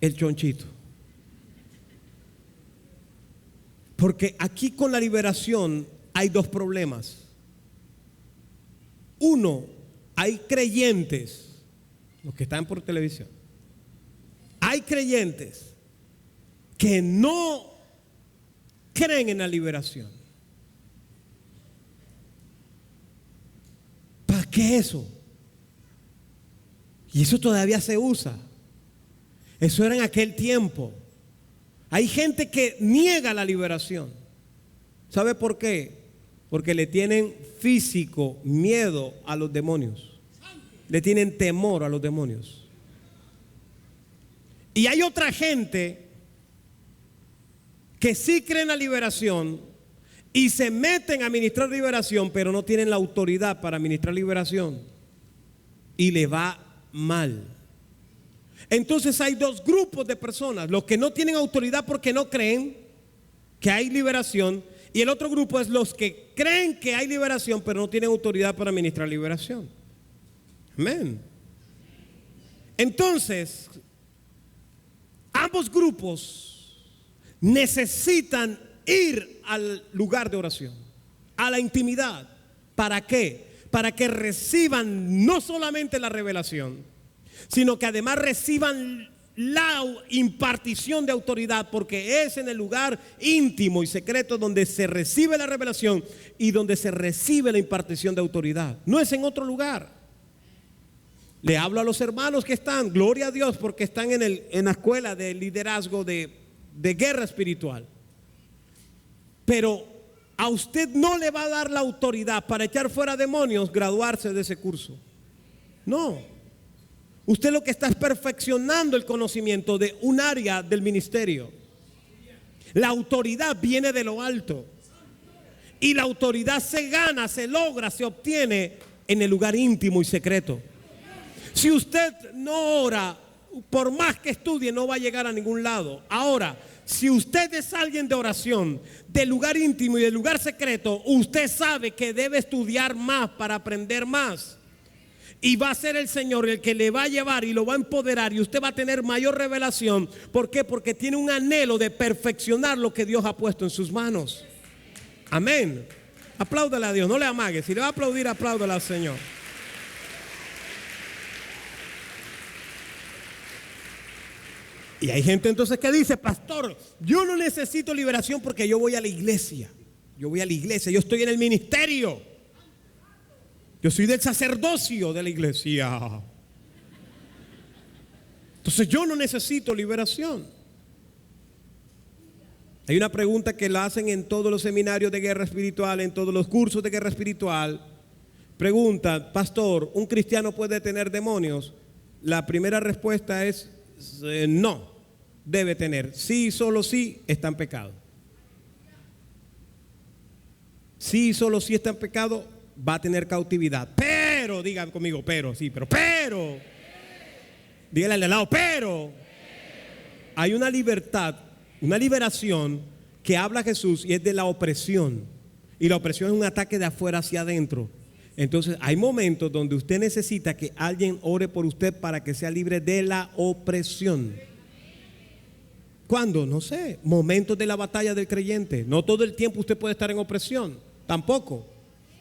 el chonchito. Porque aquí con la liberación hay dos problemas. Uno, hay creyentes, los que están por televisión, hay creyentes que no creen en la liberación. ¿Para qué eso? Y eso todavía se usa. Eso era en aquel tiempo. Hay gente que niega la liberación. ¿Sabe por qué? Porque le tienen físico miedo a los demonios. Le tienen temor a los demonios. Y hay otra gente que sí cree en la liberación y se meten a ministrar liberación, pero no tienen la autoridad para ministrar liberación y le va mal. Entonces hay dos grupos de personas: los que no tienen autoridad porque no creen que hay liberación, y el otro grupo es los que creen que hay liberación pero no tienen autoridad para ministrar liberación. Amén. Entonces ambos grupos necesitan ir al lugar de oración, a la intimidad. ¿Para qué? Para que reciban no solamente la revelación, sino que además reciban la impartición de autoridad, porque es en el lugar íntimo y secreto donde se recibe la revelación y donde se recibe la impartición de autoridad. No es en otro lugar. Le hablo a los hermanos que están, gloria a Dios, porque están en la escuela de liderazgo de guerra espiritual. Pero a usted no le va a dar la autoridad para echar fuera demonios graduarse de ese curso. No. Usted lo que está es perfeccionando el conocimiento de un área del ministerio. La autoridad viene de lo alto. Y la autoridad se gana, se logra, se obtiene en el lugar íntimo y secreto. Si usted no ora, por más que estudie, no va a llegar a ningún lado. Ahora, si usted es alguien de oración, del lugar íntimo y del lugar secreto, usted sabe que debe estudiar más para aprender más. Y va a ser el Señor el que le va a llevar y lo va a empoderar, y usted va a tener mayor revelación. ¿Por qué? Porque tiene un anhelo de perfeccionar lo que Dios ha puesto en sus manos. Amén. Apláudale a Dios, no le amague. Si le va a aplaudir, apláudale al Señor. Y hay gente entonces que dice: pastor, yo no necesito liberación porque yo voy a la iglesia. Yo voy a la iglesia, yo estoy en el ministerio. Yo soy del sacerdocio de la iglesia. Entonces yo no necesito liberación. Hay una pregunta que la hacen en todos los seminarios de guerra espiritual, en todos los cursos de guerra espiritual. Pregunta: pastor, ¿un cristiano puede tener demonios? La primera respuesta es no, debe tener. Sí, solo sí está en pecado. Sí, solo sí está en pecado, va a tener cautividad. Pero, digan conmigo, pero, díganle al lado, pero hay una libertad, una liberación que habla Jesús, y es de la opresión. Y la opresión es un ataque de afuera hacia adentro. Entonces hay momentos donde usted necesita que alguien ore por usted para que sea libre de la opresión. ¿Cuándo? No sé. Momentos de la batalla del creyente. No todo el tiempo usted puede estar en opresión, tampoco.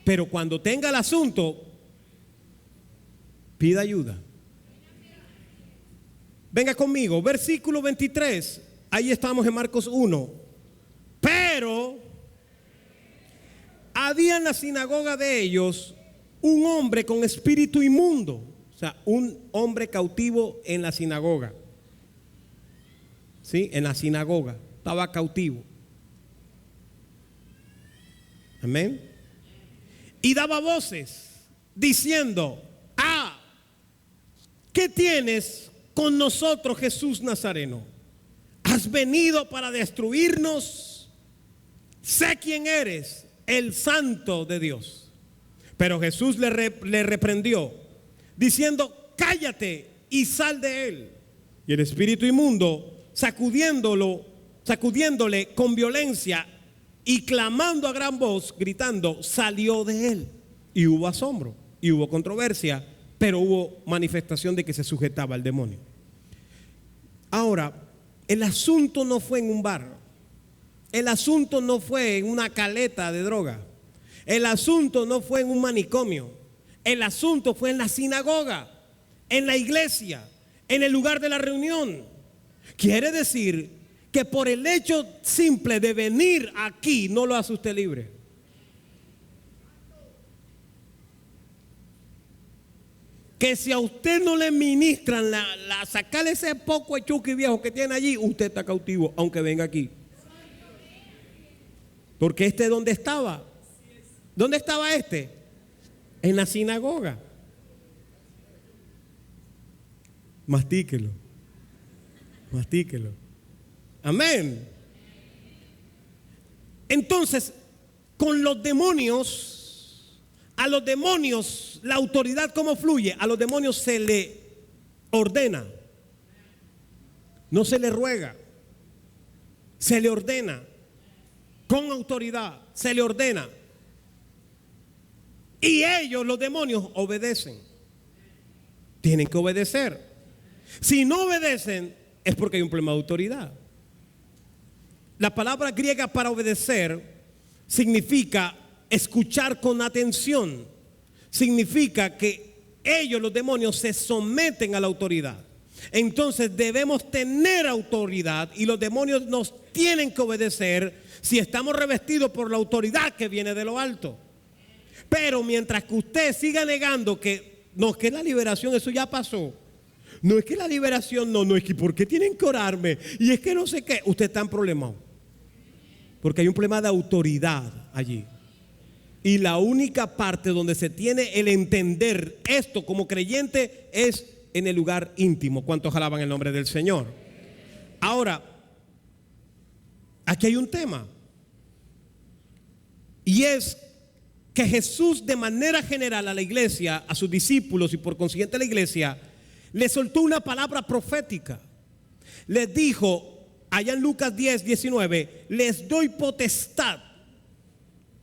Pero cuando tenga el asunto, pida ayuda. Venga conmigo, versículo 23. Ahí estamos en Marcos 1. Pero había en la sinagoga de ellos un hombre con espíritu inmundo. O sea, un hombre cautivo en la sinagoga. ¿Sí? En la sinagoga. Estaba cautivo. Amén. Y daba voces diciendo: ¿qué tienes con nosotros, Jesús Nazareno? ¿Has venido para destruirnos? Sé quién eres, el Santo de Dios. Pero Jesús le reprendió, diciendo: cállate y sal de él. Y el espíritu inmundo, sacudiéndole con violencia y clamando a gran voz, gritando, salió de él. Y hubo asombro, y hubo controversia, pero hubo manifestación de que se sujetaba al demonio. Ahora, el asunto no fue en un bar. El asunto no fue en una caleta de droga. El asunto no fue en un manicomio. El asunto fue en la sinagoga, en la iglesia, en el lugar de la reunión. Quiere decir que por el hecho simple de venir aquí no lo hace usted libre. Que si a usted no le ministran sacarle ese poco de chuki viejo que tiene allí, usted está cautivo, aunque venga aquí. Porque ¿dónde estaba? ¿Dónde estaba este? En la sinagoga. Mastíquelo. Amén. Entonces, con los demonios, a los demonios, la autoridad, ¿cómo fluye? A los demonios se le ordena, no se le ruega, se le ordena, con autoridad, se le ordena. Y ellos, los demonios, obedecen. Tienen que obedecer. Si no obedecen, es porque hay un problema de autoridad. La palabra griega para obedecer significa escuchar con atención. Significa que ellos, los demonios, se someten a la autoridad. Entonces debemos tener autoridad y los demonios nos tienen que obedecer si estamos revestidos por la autoridad que viene de lo alto. Pero mientras que usted siga negando que no, es que la liberación, eso ya pasó. No es que la liberación, no es que ¿por qué tienen que orarme? Y es que no sé qué, usted está en problema. Porque hay un problema de autoridad allí. Y la única parte donde se tiene el entender esto como creyente es en el lugar íntimo. ¿Cuántos alaban el nombre del Señor? Ahora, aquí hay un tema. Y es que Jesús, de manera general, a la iglesia, a sus discípulos y por consiguiente a la iglesia, le soltó una palabra profética. Les dijo, allá en Lucas 10, 19, les doy potestad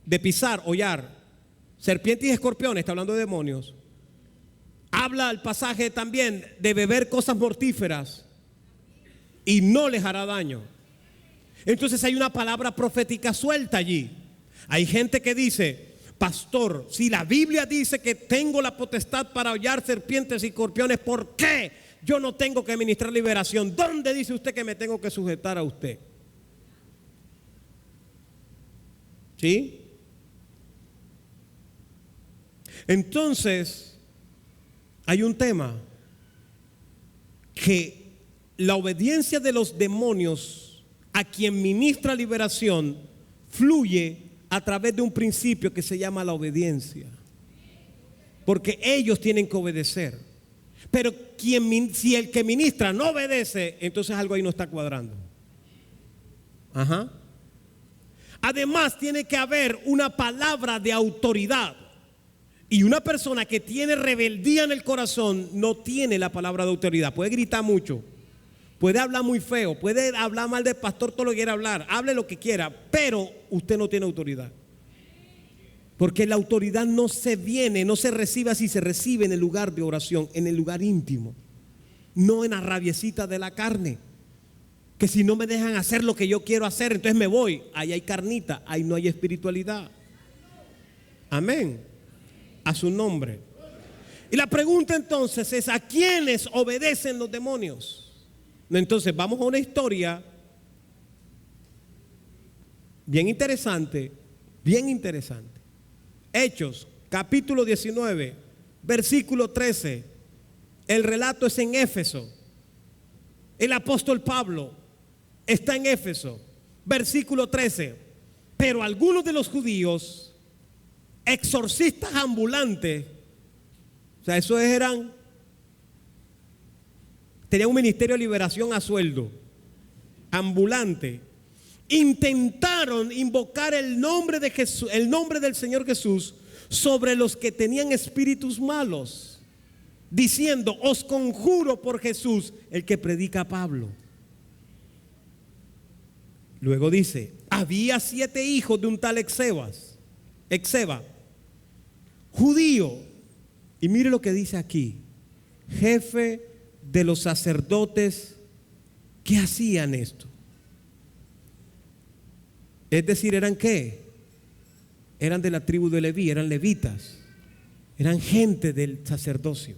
de pisar, hollar serpientes y escorpiones. Está hablando de demonios. Habla el pasaje también de beber cosas mortíferas y no les hará daño. Entonces hay una palabra profética suelta allí. Hay gente que dice, pastor, si la Biblia dice que tengo la potestad para hollar serpientes y escorpiones, ¿por qué yo no tengo que ministrar liberación? ¿Dónde dice usted que me tengo que sujetar a usted? ¿Sí? Entonces, hay un tema, que la obediencia de los demonios a quien ministra liberación fluye a través de un principio que se llama la obediencia. Porque ellos tienen que obedecer. Pero si el que ministra no obedece, entonces algo ahí no está cuadrando. Ajá. Además, tiene que haber una palabra de autoridad. Y una persona que tiene rebeldía en el corazón no tiene la palabra de autoridad. Puede gritar mucho, puede hablar muy feo, puede hablar mal del pastor, todo lo que quiera hablar, hable lo que quiera, pero usted no tiene autoridad. Porque la autoridad no se recibe así, se recibe en el lugar de oración, en el lugar íntimo, no en la rabiecita de la carne. Que si no me dejan hacer lo que yo quiero hacer, entonces me voy. Ahí hay carnita, ahí no hay espiritualidad. Amén. A su nombre. Y la pregunta entonces es, ¿a quiénes obedecen los demonios? Entonces vamos a una historia bien interesante, bien interesante. Hechos, capítulo 19, versículo 13. El relato es en Éfeso. El apóstol Pablo está en Éfeso, versículo 13. Pero algunos de los judíos, exorcistas ambulantes, o sea, esos tenían un ministerio de liberación a sueldo, ambulante, intentaron invocar el nombre de Jesús, el nombre del Señor Jesús sobre los que tenían espíritus malos, diciendo, os conjuro por Jesús, el que predica a Pablo. Luego dice, había 7 hijos de un tal Exeba, judío, y mire lo que dice aquí, jefe de los sacerdotes que hacían esto. Es decir, ¿eran qué? Eran de la tribu de Leví, eran levitas, eran gente del sacerdocio.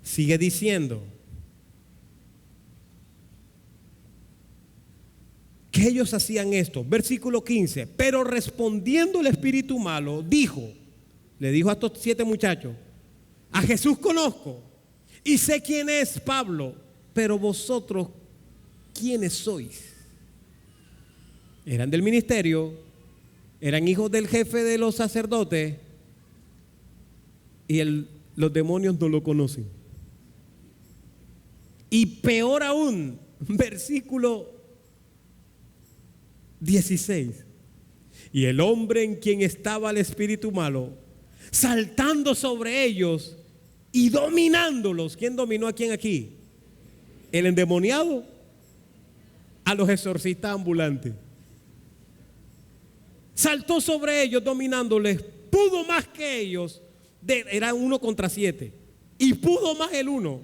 Sigue diciendo que ellos hacían esto. Versículo 15. Pero respondiendo el espíritu malo, le dijo a estos 7 muchachos, a Jesús conozco y sé quién es Pablo, pero vosotros, ¿quiénes sois? Eran del ministerio, eran hijos del jefe de los sacerdotes y los demonios no lo conocen. Y peor aún, versículo 16. Y el hombre en quien estaba el espíritu malo, saltando sobre ellos y dominándolos. ¿Quién dominó a quién aquí? El endemoniado a los exorcistas ambulantes. Saltó sobre ellos dominándoles, pudo más que ellos, eran 1 contra 7, y pudo más el uno,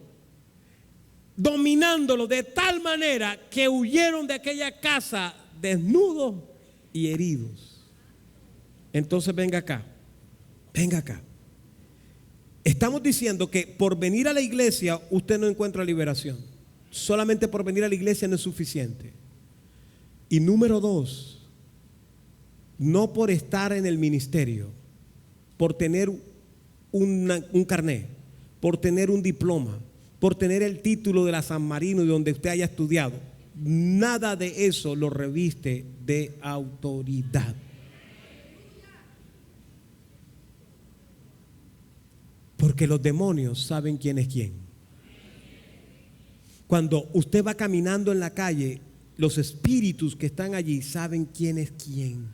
dominándolos de tal manera que huyeron de aquella casa desnudos y heridos. Entonces venga acá. Estamos diciendo que por venir a la iglesia usted no encuentra liberación. Solamente por venir a la iglesia no es suficiente. Y número 2, no por estar en el ministerio, por tener un carnet, por tener un diploma, por tener el título de la San Marino y donde usted haya estudiado, nada de eso lo reviste de autoridad. Porque los demonios saben quién es quién. Cuando usted va caminando en la calle, los espíritus que están allí saben quién es quién.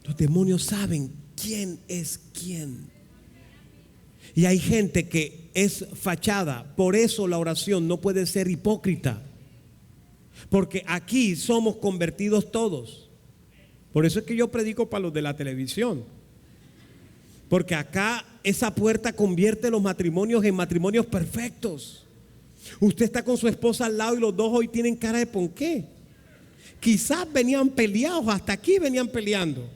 Los demonios saben quién es quién. Y hay gente que es fachada. Por eso la oración no puede ser hipócrita. Porque aquí somos convertidos todos. Por eso es que yo predico para los de la televisión. Porque acá esa puerta convierte los matrimonios en matrimonios perfectos. Usted está con su esposa al lado y los dos hoy tienen cara de ponqué. Quizás venían peleados, hasta aquí venían peleando.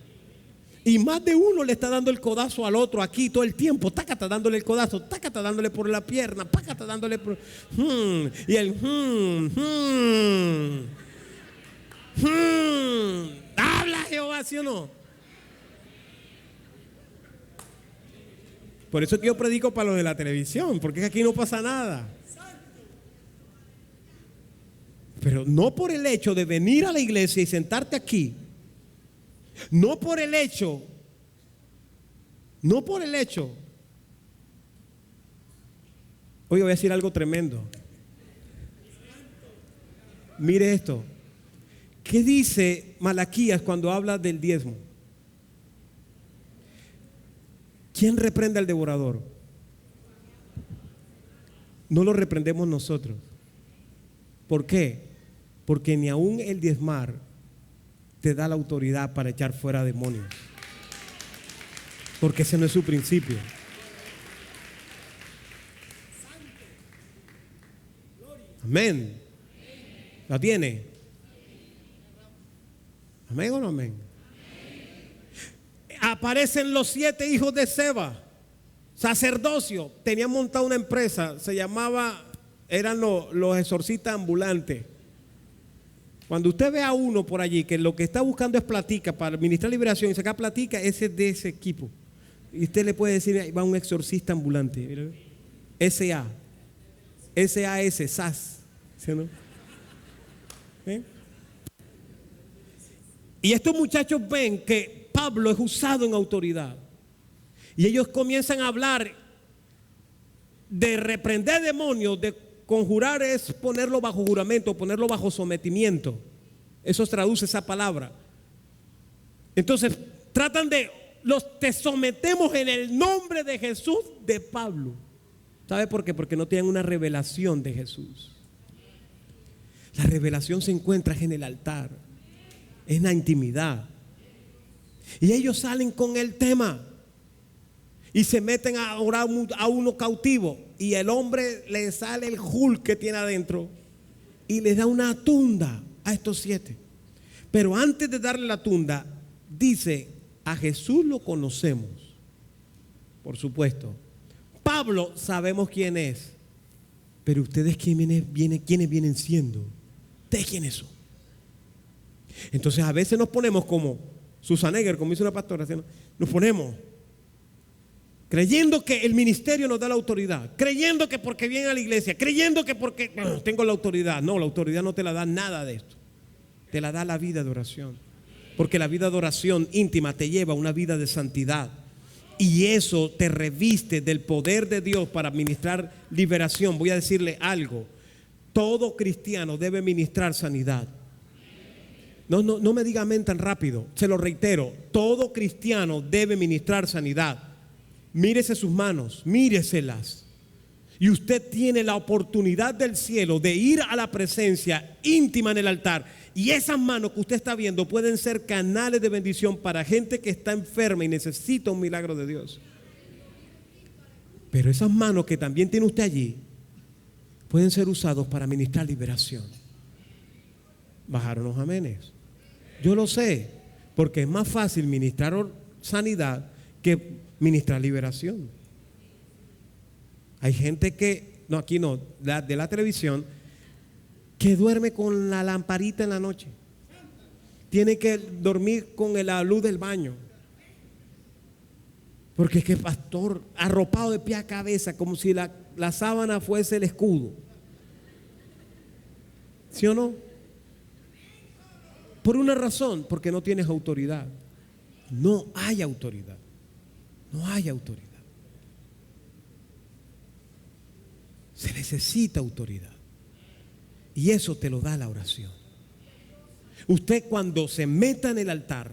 Y más de uno le está dando el codazo al otro aquí todo el tiempo. Tácata dándole el codazo, tácata dándole por la pierna, pácata dándole por... y el... habla Jehová, ¿sí o no? Por eso es que yo predico para los de la televisión, porque aquí no pasa nada. Pero no por el hecho de venir a la iglesia y sentarte aquí, no por el hecho, oye, voy a decir algo tremendo. Mire esto. ¿Qué dice Malaquías cuando habla del diezmo? ¿Quién reprende al devorador? No lo reprendemos nosotros. ¿Por qué? Porque ni aún el diezmar te da la autoridad para echar fuera demonios. Porque ese no es su principio. Amén. ¿La tiene? ¿Amén o no amén? Aparecen los 7 hijos de Seba, sacerdocio. Tenían montada una empresa, se llamaba, eran los exorcistas ambulantes. Cuando usted ve a uno por allí que lo que está buscando es platica para ministrar liberación y sacar platica, ese es de ese equipo. Y usted le puede decir, va un exorcista ambulante. Mira, SAS, SAS. ¿Sí o no? ¿Eh? Y estos muchachos ven que Pablo es usado en autoridad. Y ellos comienzan a hablar de reprender demonios, de conjurar es ponerlo bajo juramento, ponerlo bajo sometimiento. Eso traduce esa palabra. Entonces tratan de, te sometemos en el nombre de Jesús de Pablo. ¿Sabe por qué? Porque no tienen una revelación de Jesús. La revelación se encuentra en el altar, en la intimidad. Y ellos salen con el tema y se meten a orar a uno cautivo, y el hombre le sale el Hulk que tiene adentro y les da una tunda a estos 7. Pero antes de darle la tunda, dice: a Jesús lo conocemos, por supuesto. Pablo sabemos quién es, pero ustedes quiénes vienen siendo. ¿Ustedes quiénes son? Entonces a veces nos ponemos como Susan Egger, como dice una pastora, nos ponemos creyendo que el ministerio nos da la autoridad, creyendo que porque viene a la iglesia, creyendo que porque tengo la autoridad. No, la autoridad no te la da nada de esto. Te la da la vida de oración. Porque la vida de oración íntima te lleva a una vida de santidad. Y eso te reviste del poder de Dios para ministrar liberación. Voy a decirle algo. Todo cristiano debe ministrar sanidad. No me diga amén tan rápido. Se lo reitero. Todo cristiano debe ministrar sanidad. Mírese sus manos, míreselas. Y usted tiene la oportunidad del cielo de ir a la presencia íntima en el altar. Y esas manos que usted está viendo pueden ser canales de bendición para gente que está enferma y necesita un milagro de Dios. Pero esas manos que también tiene usted allí pueden ser usados para ministrar liberación. Bajaron los amenes. Yo lo sé, porque es más fácil ministrar sanidad que ministrar liberación. Hay gente que, no, aquí no, de la televisión, que duerme con la lamparita en la noche. Tiene que dormir con la luz del baño. Porque es que el pastor, arropado de pie a cabeza, como si la sábana fuese el escudo. ¿Sí o no? Por una razón, porque no tienes autoridad. No hay autoridad. No hay autoridad. Se necesita autoridad. Y eso te lo da la oración. Usted cuando se meta en el altar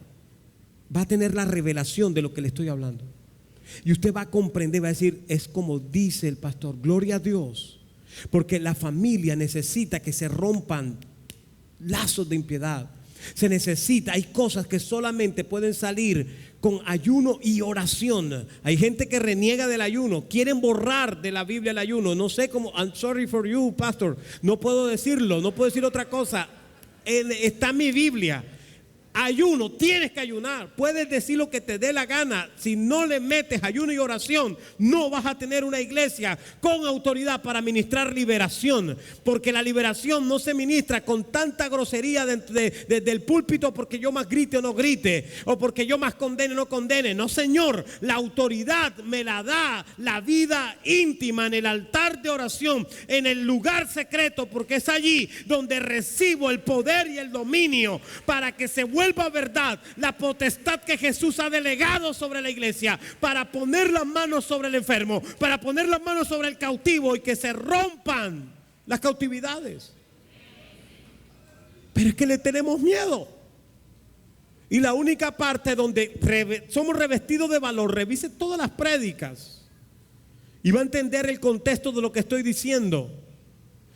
va a tener la revelación de lo que le estoy hablando. Y usted va a comprender, va a decir, es como dice el pastor, gloria a Dios. Porque la familia necesita que se rompan lazos de impiedad. Se necesita, hay cosas que solamente pueden salir con ayuno y oración. Hay gente que reniega del ayuno, quieren borrar de la Biblia el ayuno. No sé cómo, I'm sorry for you, pastor. No puedo decirlo, no puedo decir otra cosa. Está en mi Biblia. Ayuno, tienes que ayunar. Puedes decir lo que te dé la gana. Si no le metes ayuno y oración, no vas a tener una iglesia con autoridad para ministrar liberación. Porque la liberación no se ministra con tanta grosería desde el púlpito, porque yo más grite o no grite, o porque yo más condene o no condene. No, Señor, la autoridad me la da la vida íntima en el altar de oración, en el lugar secreto, porque es allí donde recibo el poder y el dominio para que se vuelva verdad la potestad que Jesús ha delegado sobre la iglesia, para poner las manos sobre el enfermo, para poner las manos sobre el cautivo y que se rompan las cautividades. Pero es que le tenemos miedo. Y la única parte donde somos revestidos de valor, revise todas las prédicas y va a entender el contexto de lo que estoy diciendo.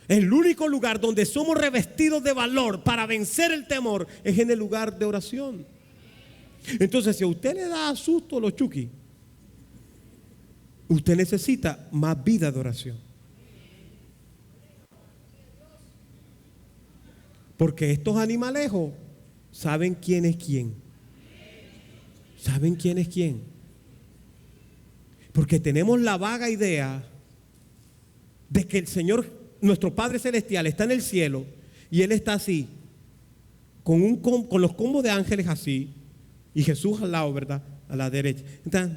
El único lugar donde somos revestidos de valor para vencer el temor es en el lugar de oración. Entonces, si a usted le da susto los chuki, usted necesita más vida de oración. Porque estos animalejos saben quién es quién. Saben quién es quién. Porque tenemos la vaga idea de que el Señor, nuestro Padre Celestial, está en el cielo y Él está así, con los combos de ángeles así, y Jesús al lado, ¿verdad? A la derecha.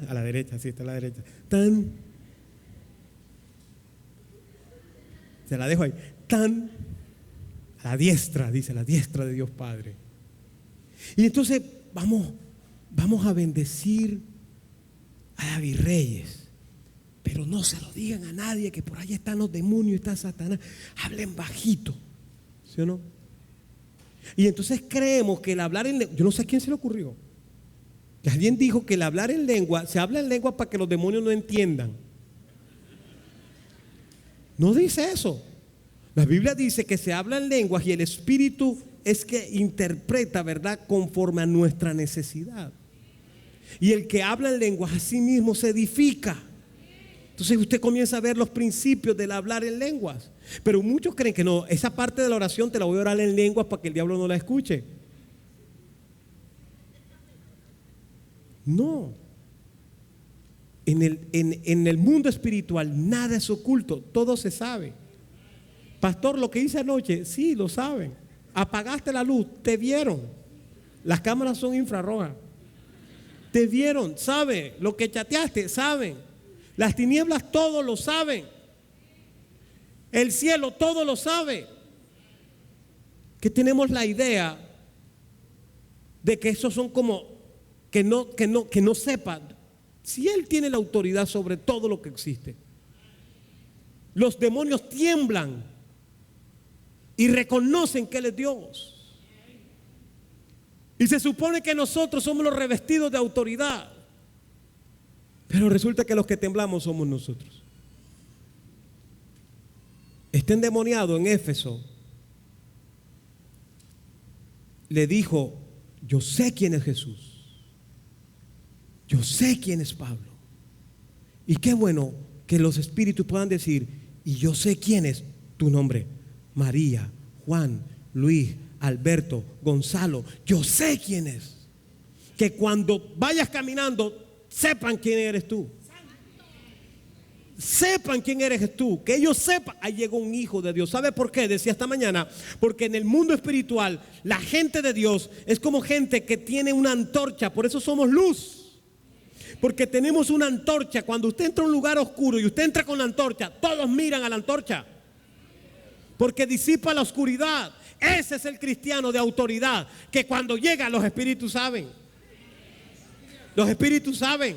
A la derecha, así está a la derecha. Se la dejo ahí. A la diestra, dice, la diestra de Dios Padre. Y entonces vamos a bendecir a David Virreyes. Pero no se lo digan a nadie, que por allá están los demonios, está Satanás. Hablen bajito, ¿sí o no? Y entonces creemos que el hablar en lengua, yo no sé a quién se le ocurrió, que alguien dijo que el hablar en lengua, se habla en lengua para que los demonios no entiendan. No dice eso. La Biblia dice que se habla en lenguas y el Espíritu es que interpreta, ¿verdad?, conforme a nuestra necesidad. Y el que habla en lenguas a sí mismo se edifica. Entonces usted comienza a ver los principios del hablar en lenguas. Pero muchos creen que no, esa parte de la oración te la voy a orar en lenguas para que el diablo no la escuche. No. En el mundo espiritual nada es oculto, todo se sabe. Pastor, lo que hice anoche, sí, lo saben. Apagaste la luz, te vieron. Las cámaras son infrarrojas. Te vieron, sabe. Lo que chateaste, saben. Las tinieblas todo lo saben. El cielo todo lo sabe. Que tenemos la idea de que esos son como que no sepan. Si Él tiene la autoridad sobre todo lo que existe, los demonios tiemblan y reconocen que Él es Dios. Y se supone que nosotros somos los revestidos de autoridad. Pero resulta que los que temblamos somos nosotros. Este endemoniado en Éfeso le dijo: yo sé quién es Jesús, yo sé quién es Pablo. Y qué bueno que los espíritus puedan decir: y yo sé quién es tu nombre, María, Juan, Luis, Alberto, Gonzalo. Yo sé quién es. Que cuando vayas caminando sepan quién eres tú. Sepan quién eres tú. Que ellos sepan, ahí llegó un hijo de Dios. ¿Sabe por qué? Decía esta mañana, porque en el mundo espiritual la gente de Dios es como gente que tiene una antorcha. Por eso somos luz, porque tenemos una antorcha. Cuando usted entra a un lugar oscuro y usted entra con la antorcha, todos miran a la antorcha. porque disipa la oscuridad. Ese es el cristiano de autoridad, que cuando llega los espíritus saben. Los espíritus saben.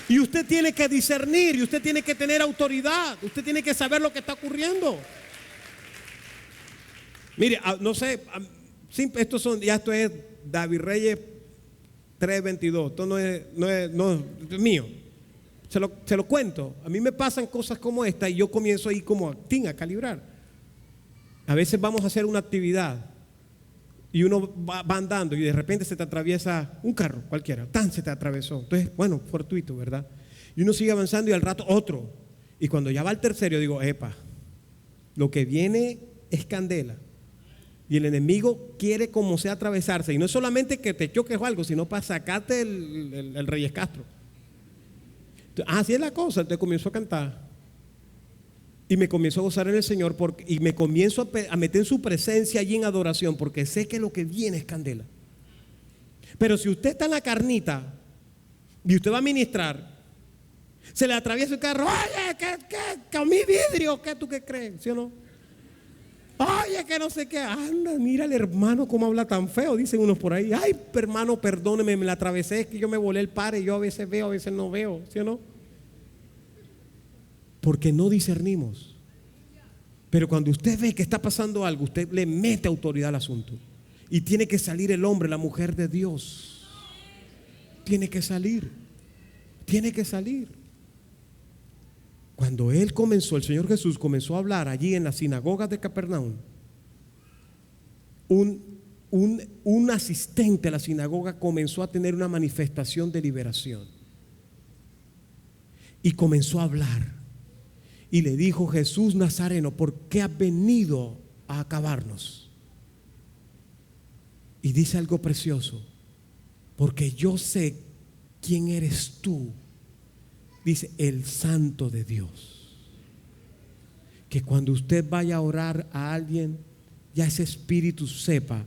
Y usted tiene que discernir, y usted tiene que tener autoridad. Usted tiene que saber lo que está ocurriendo. Mire, no sé, esto es David Reyes 3:22. Esto no es mío. Se lo cuento. A mí me pasan cosas como esta y yo comienzo ahí como a calibrar. A veces vamos a hacer una actividad y uno va andando y de repente se te atraviesa un carro cualquiera, se te atravesó. Entonces, bueno, fortuito, ¿verdad? Y uno sigue avanzando y al rato otro. Y cuando ya va al tercero, yo digo, epa, lo que viene es candela. Y el enemigo quiere como sea atravesarse. Y no es solamente que te choques o algo, sino para sacarte el Reyes Castro. Entonces, así es la cosa. Entonces comienzo a cantar. Y me comienzo a gozar en el Señor y me comienzo a meter en su presencia allí en adoración, porque sé que lo que viene es candela. Pero si usted está en la carnita y usted va a ministrar, se le atraviesa el carro, oye, que con mi vidrio, ¿qué tú qué crees? ¿Sí o no? Oye, que no sé qué, anda, mira el hermano cómo habla tan feo, dicen unos por ahí. Ay, hermano, perdóneme, me la atravesé, es que yo me volé el pare, yo a veces veo, a veces no veo, ¿sí o no? Porque no discernimos. Pero cuando usted ve que está pasando algo, usted le mete autoridad al asunto. Y tiene que salir el hombre, la mujer de Dios. Tiene que salir. Tiene que salir. Cuando el Señor Jesús comenzó a hablar allí en la sinagoga de Capernaum, un asistente a la sinagoga comenzó a tener una manifestación de liberación. Y comenzó a hablar. Y le dijo: Jesús Nazareno, ¿por qué has venido a acabarnos? Y dice algo precioso: porque yo sé quién eres tú. Dice: el Santo de Dios. Que cuando usted vaya a orar a alguien, ya ese espíritu sepa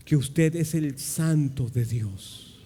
que usted es el Santo de Dios.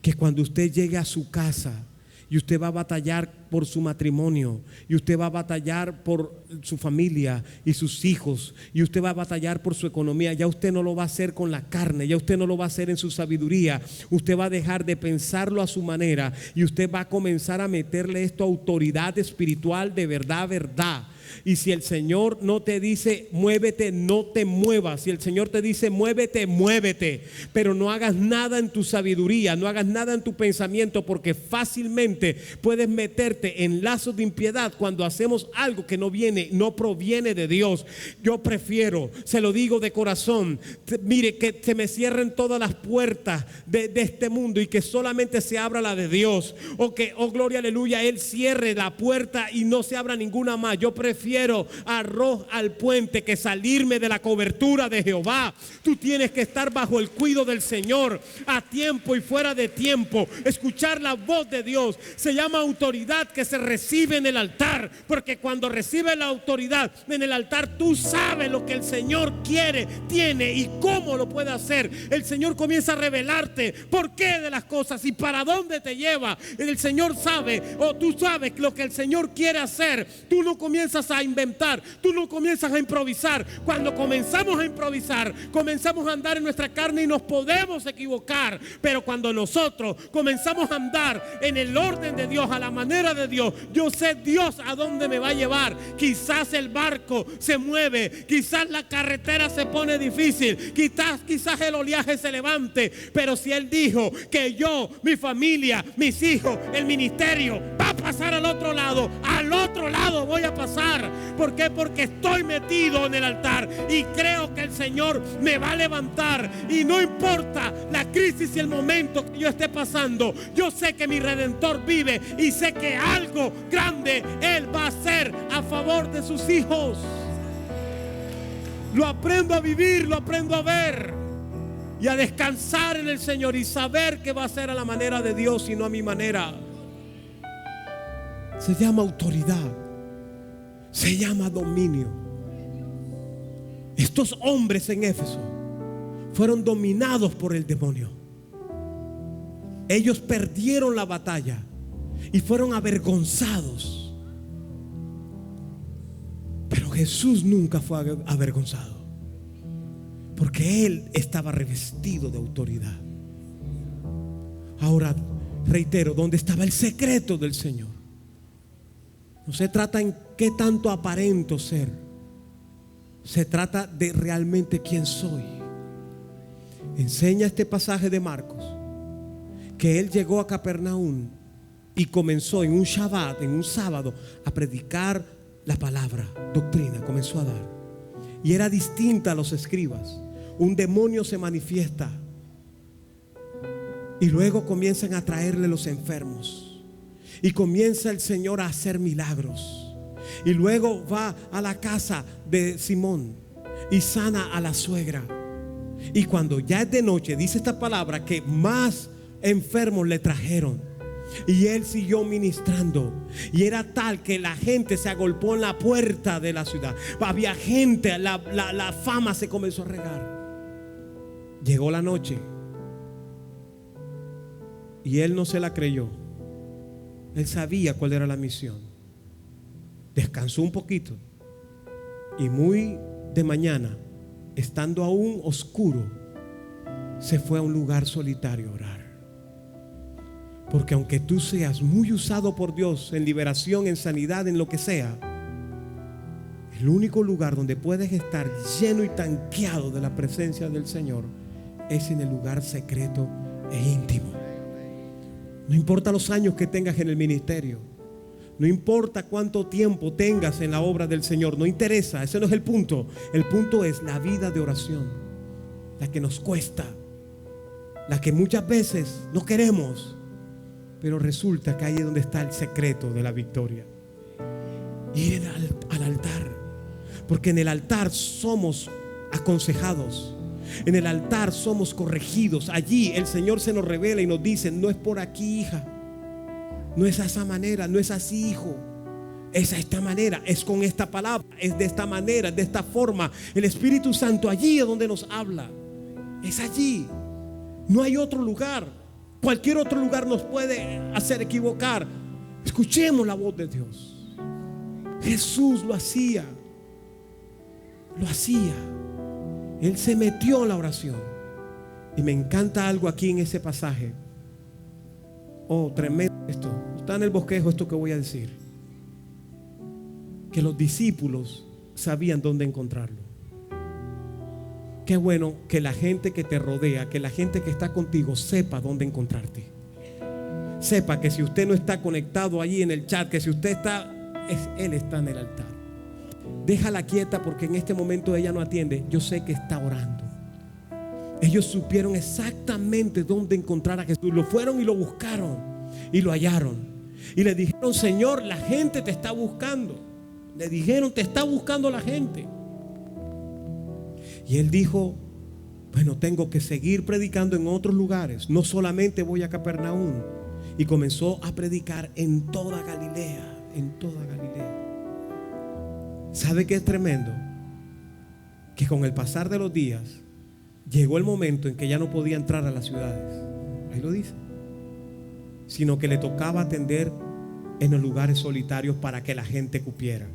Que cuando usted llegue a su casa y usted va a batallar por su matrimonio, y usted va a batallar por su familia y sus hijos, y usted va a batallar por su economía, ya usted no lo va a hacer con la carne, ya usted no lo va a hacer en su sabiduría. Usted va a dejar de pensarlo a su manera y usted va a comenzar a meterle esto a autoridad espiritual de verdad, verdad. Y si el Señor no te dice muévete, no te muevas. Si el Señor te dice muévete, muévete. Pero no hagas nada en tu sabiduría, no hagas nada en tu pensamiento, porque fácilmente puedes meterte en lazos de impiedad cuando hacemos algo que no proviene de Dios. Yo prefiero, se lo digo de corazón, mire, que se me cierren todas las puertas de este mundo y que solamente se abra la de Dios. O que, oh gloria, aleluya, Él cierre la puerta y no se abra ninguna más. Yo prefiero arroz al puente que salirme de la cobertura de Jehová. Tú tienes que estar bajo el cuidado del Señor, a tiempo y fuera de tiempo. Escuchar la voz de Dios se llama autoridad, que se recibe en el altar, porque cuando recibes la autoridad en el altar, tú sabes lo que el Señor quiere, tiene y cómo lo puede hacer. El Señor comienza a revelarte por qué de las cosas y para dónde te lleva. El Señor sabe, o tú sabes lo que el Señor quiere hacer. Tú no comienzas a inventar, tú no comienzas a improvisar. Cuando comenzamos a improvisar, comenzamos a andar en nuestra carne y nos podemos equivocar. Pero cuando nosotros comenzamos a andar en el orden de Dios, a la manera de Dios, yo sé Dios a dónde me va a llevar. Quizás el barco se mueve, quizás la carretera se pone difícil, quizás el oleaje se levante, pero si Él dijo que yo, mi familia, mis hijos, el ministerio va a pasar al otro lado voy a pasar. ¿Por qué? Porque estoy metido en el altar y creo que el Señor me va a levantar. Y no importa la crisis y el momento que yo esté pasando, yo sé que mi Redentor vive y sé que algo grande Él va a hacer a favor de sus hijos. Lo aprendo a vivir, lo aprendo a ver y a descansar en el Señor y saber que va a ser a la manera de Dios y no a mi manera. Se llama autoridad, se llama dominio. Estos hombres en Éfeso fueron dominados por el demonio. Ellos perdieron la batalla y fueron avergonzados. Jesús nunca fue avergonzado, porque Él estaba revestido de autoridad. Ahora, reitero, ¿dónde estaba el secreto del Señor? No se trata en qué tanto aparento ser. Se trata de realmente quién soy. Enseña este pasaje de Marcos que Él llegó a Capernaum y comenzó en un Shabbat, en un sábado, a predicar la palabra, doctrina, comenzó a dar. Y era distinta a los escribas. Un demonio se manifiesta y luego comienzan a traerle los enfermos, y comienza el Señor a hacer milagros, y luego va a la casa de Simón y sana a la suegra. Y cuando ya es de noche, dice esta palabra que más enfermos le trajeron, y Él siguió ministrando. Y era tal que la gente se agolpó en la puerta de la ciudad. Había gente, la fama se comenzó a regar. Llegó la noche y Él no se la creyó. Él sabía cuál era la misión. Descansó un poquito y muy de mañana, estando aún oscuro, se fue a un lugar solitario a orar. Porque aunque tú seas muy usado por Dios en liberación, en sanidad, en lo que sea, el único lugar donde puedes estar lleno y tanqueado de la presencia del Señor es en el lugar secreto e íntimo. No importa los años que tengas en el ministerio, no importa cuánto tiempo tengas en la obra del Señor, no interesa, ese no es el punto. El punto es la vida de oración, la que nos cuesta, la que muchas veces no queremos, pero resulta que ahí es donde está el secreto de la victoria. Ir al altar, porque en el altar somos aconsejados, en el altar somos corregidos. Allí el Señor se nos revela y nos dice: no es por aquí, hija, no es a esa manera, no es así, hijo, es a esta manera, es con esta palabra, es de esta manera, de esta forma. El Espíritu Santo allí es donde nos habla, es allí, no hay otro lugar. Cualquier otro lugar nos puede hacer equivocar. Escuchemos la voz de Dios. Jesús lo hacía. Lo hacía. Él se metió en la oración. Y me encanta algo aquí en ese pasaje. Oh, tremendo esto. Está en el bosquejo esto que voy a decir. Que los discípulos sabían dónde encontrarlo. Qué bueno que la gente que te rodea, que la gente que está contigo sepa dónde encontrarte. Sepa que si usted no está conectado allí en el chat, que si usted está, Él está en el altar. Déjala quieta, porque en este momento ella no atiende. Yo sé que está orando. Ellos supieron exactamente dónde encontrar a Jesús. Lo fueron y lo buscaron y lo hallaron. Y le dijeron: Señor, la gente te está buscando. Le dijeron: te está buscando la gente. Y Él dijo: bueno, tengo que seguir predicando en otros lugares, no solamente voy a Capernaum. Y comenzó a predicar en toda Galilea, en toda Galilea. ¿Sabe qué es tremendo? Que con el pasar de los días llegó el momento en que ya no podía entrar a las ciudades. Ahí lo dice. Sino que le tocaba atender en los lugares solitarios para que la gente cupiera.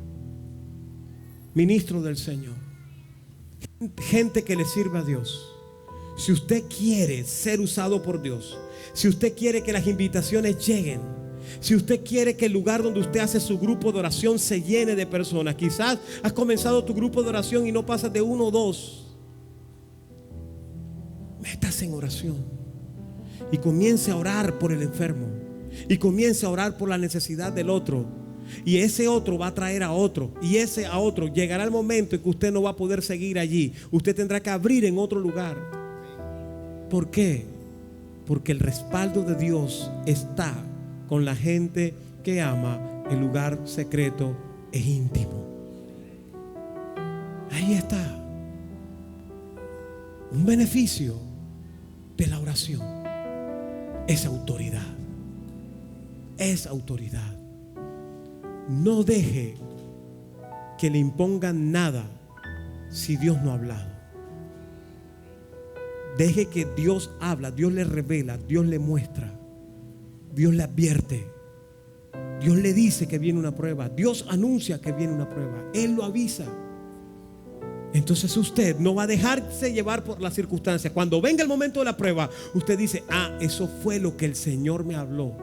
Ministro del Señor, gente que le sirva a Dios. Si usted quiere ser usado por Dios, si usted quiere que las invitaciones lleguen, si usted quiere que el lugar donde usted hace su grupo de oración se llene de personas, quizás has comenzado tu grupo de oración y no pasas de 1 o 2. Métase en oración y comience a orar por el enfermo, y comience a orar por la necesidad del otro. Y ese otro va a traer a otro, y ese a otro. Llegará el momento en que usted no va a poder seguir allí. Usted tendrá que abrir en otro lugar. ¿Por qué? Porque el respaldo de Dios está con la gente que ama el lugar secreto e íntimo. Ahí está un beneficio de la oración. Es autoridad. Es autoridad. No deje que le impongan nada si Dios no ha hablado. Deje que Dios habla, Dios le revela, Dios le muestra, Dios le advierte. Dios le dice que viene una prueba. Dios anuncia que viene una prueba. Él lo avisa. Entonces usted no va a dejarse llevar por las circunstancias. Cuando venga el momento de la prueba, usted dice: eso fue lo que el Señor me habló.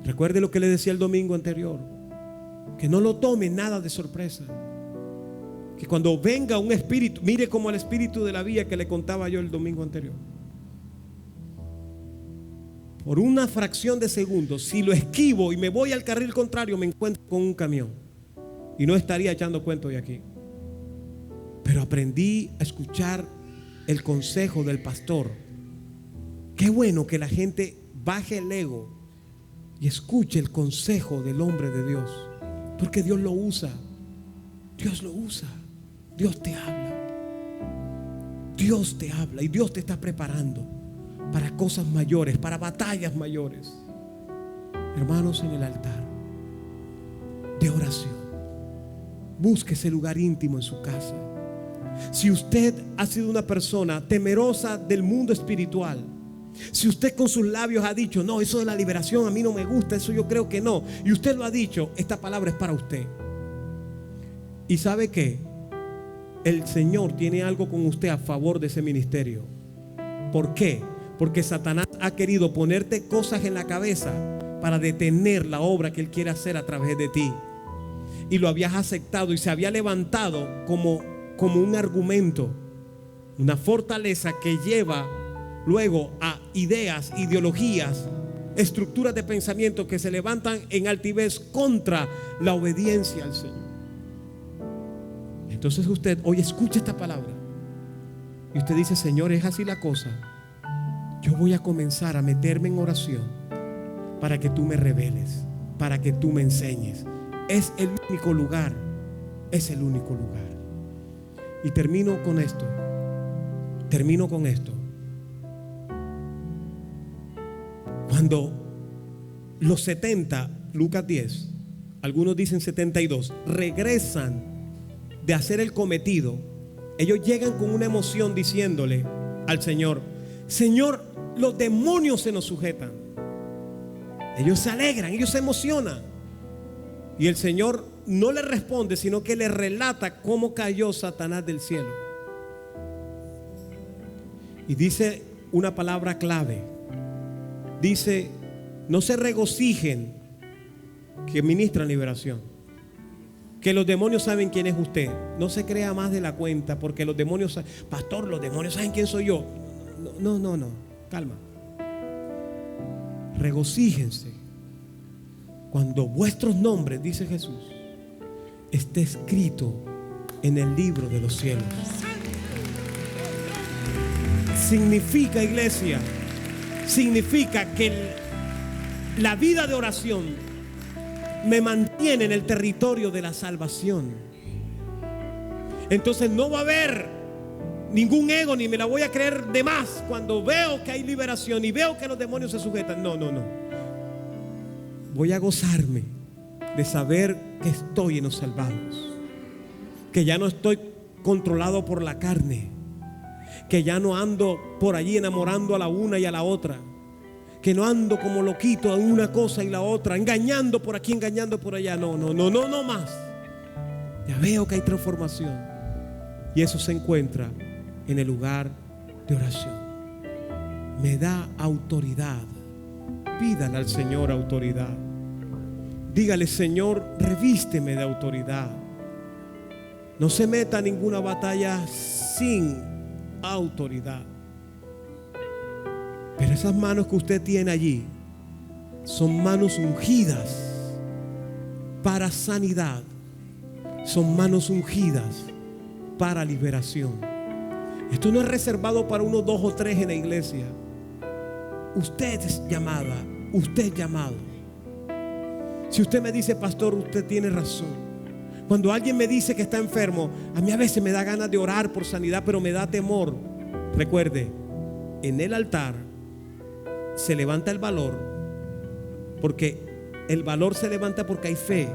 Recuerde lo que le decía el domingo anterior, que no lo tome nada de sorpresa. Que cuando venga un espíritu, mire como el espíritu de la vía que le contaba yo el domingo anterior. Por una fracción de segundo, si lo esquivo y me voy al carril contrario, me encuentro con un camión y no estaría echando cuento de aquí. Pero aprendí a escuchar el consejo del pastor. Qué bueno que la gente baje el ego y escuche el consejo del hombre de Dios, porque Dios lo usa. Dios lo usa. Dios te habla. Dios te habla y Dios te está preparando para cosas mayores, para batallas mayores. Hermanos, en el altar de oración, busque ese lugar íntimo en su casa. Si usted ha sido una persona temerosa del mundo espiritual, si usted con sus labios ha dicho: no, eso de la liberación a mí no me gusta, eso yo creo que no, y usted lo ha dicho, esta palabra es para usted. ¿Y sabe qué? El Señor tiene algo con usted a favor de ese ministerio. ¿Por qué? Porque Satanás ha querido ponerte cosas en la cabeza para detener la obra que Él quiere hacer a través de ti. Y lo habías aceptado y se había levantado como un argumento, una fortaleza que lleva luego a ideas, ideologías, estructuras de pensamiento que se levantan en altivez contra la obediencia al Señor. Entonces usted hoy escucha esta palabra y usted dice: Señor, es así la cosa. Yo voy a comenzar a meterme en oración para que tú me reveles, para que tú me enseñes. Es el único lugar, es el único lugar. Y termino con esto. Cuando los 70, Lucas 10, algunos dicen 72, regresan de hacer el cometido, ellos llegan con una emoción diciéndole al Señor: Señor, los demonios se nos sujetan. Ellos se alegran, ellos se emocionan. Y el Señor no le responde, sino que le relata cómo cayó Satanás del cielo. Y dice una palabra clave. Dice: no se regocijen que ministran liberación, que los demonios saben quién es usted. No se crea más de la cuenta, porque los demonios, pastor, los demonios saben quién soy yo. No, calma. Regocíjense cuando vuestros nombres, dice Jesús, esté escrito en el libro de los cielos. Significa, iglesia, significa que la vida de oración me mantiene en el territorio de la salvación. Entonces no va a haber ningún ego, ni me la voy a creer de más cuando veo que hay liberación y veo que los demonios se sujetan. No. Voy a gozarme de saber que estoy en los salvados, que ya no estoy controlado por la carne, que ya no ando por allí enamorando a la una y a la otra, que no ando como loquito a una cosa y la otra, engañando por aquí, engañando por allá. No más. Ya veo que hay transformación, y eso se encuentra en el lugar de oración. Me da autoridad. Pídale al Señor autoridad. Dígale: Señor, revísteme de autoridad. No se meta en ninguna batalla sin autoridad. Pero esas manos que usted tiene allí son manos ungidas para sanidad, son manos ungidas para liberación. Esto no es reservado para unos 2 o 3 en la iglesia. Usted es llamada, usted es llamado. Si usted me dice: pastor, usted tiene razón. Cuando alguien me dice que está enfermo, a mí a veces me da ganas de orar por sanidad, pero me da temor. Recuerde, en el altar se levanta el valor, porque el valor se levanta porque hay fe,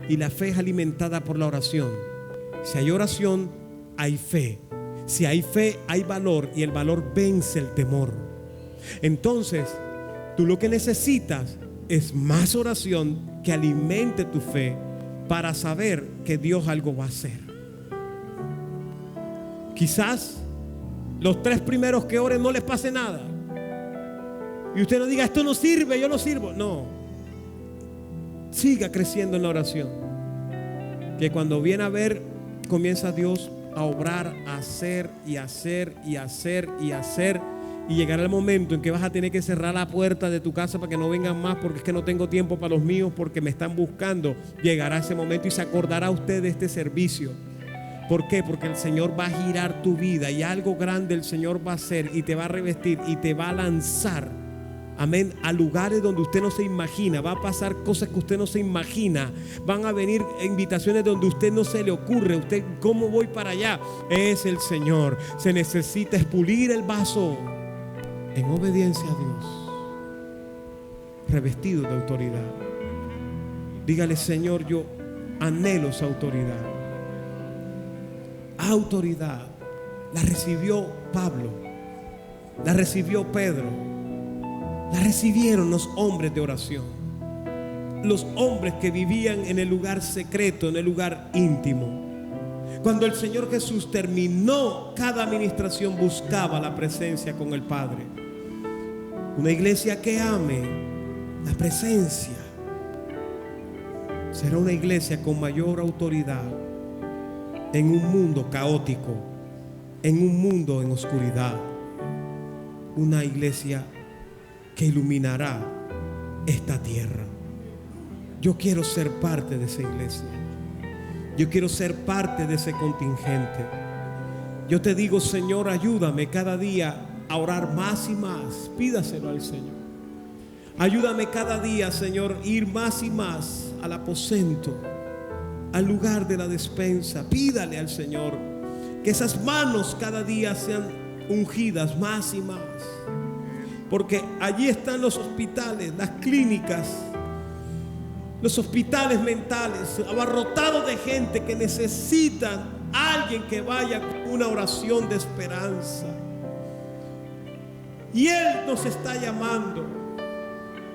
y la fe es alimentada por la oración. Si hay oración, hay fe. Si hay fe, hay valor, y el valor vence el temor. Entonces, tú lo que necesitas es más oración que alimente tu fe para saber que Dios algo va a hacer. Quizás los 3 primeros que oren no les pase nada. Y usted no diga, esto no sirve, yo no sirvo. No. Siga creciendo en la oración. Que cuando viene a ver, comienza Dios a obrar, a hacer y hacer y hacer y hacer. Y llegará el momento en que vas a tener que cerrar la puerta de tu casa para que no vengan más, porque es que no tengo tiempo para los míos, porque me están buscando. Llegará ese momento y se acordará usted de este servicio. ¿Por qué? Porque el Señor va a girar tu vida y algo grande el Señor va a hacer y te va a revestir y te va a lanzar, amén, a lugares donde usted no se imagina. Va a pasar cosas que usted no se imagina. Van a venir invitaciones donde usted no se le ocurre. Usted, ¿cómo voy para allá? Es el Señor. Se necesita expulir el vaso en obediencia a Dios, revestido de autoridad. Dígale, Señor, yo anhelo esa autoridad. Autoridad la recibió Pablo, la recibió Pedro, la recibieron los hombres de oración, los hombres que vivían en el lugar secreto, en el lugar íntimo. Cuando el Señor Jesús terminó cada administración, buscaba la presencia con el Padre. Una iglesia que ame la presencia será una iglesia con mayor autoridad en un mundo caótico, en un mundo en oscuridad. Una iglesia que iluminará esta tierra. Yo quiero ser parte de esa iglesia. Yo quiero ser parte de ese contingente. Yo te digo, Señor, ayúdame cada día a orar más y más. Pídaselo al Señor. Ayúdame cada día, Señor, ir más y más al aposento, al lugar de la despensa. Pídale al Señor que esas manos cada día sean ungidas más y más, porque allí están los hospitales, las clínicas, los hospitales mentales abarrotados de gente que necesitan a alguien que vaya con una oración de esperanza. Y Él nos está llamando.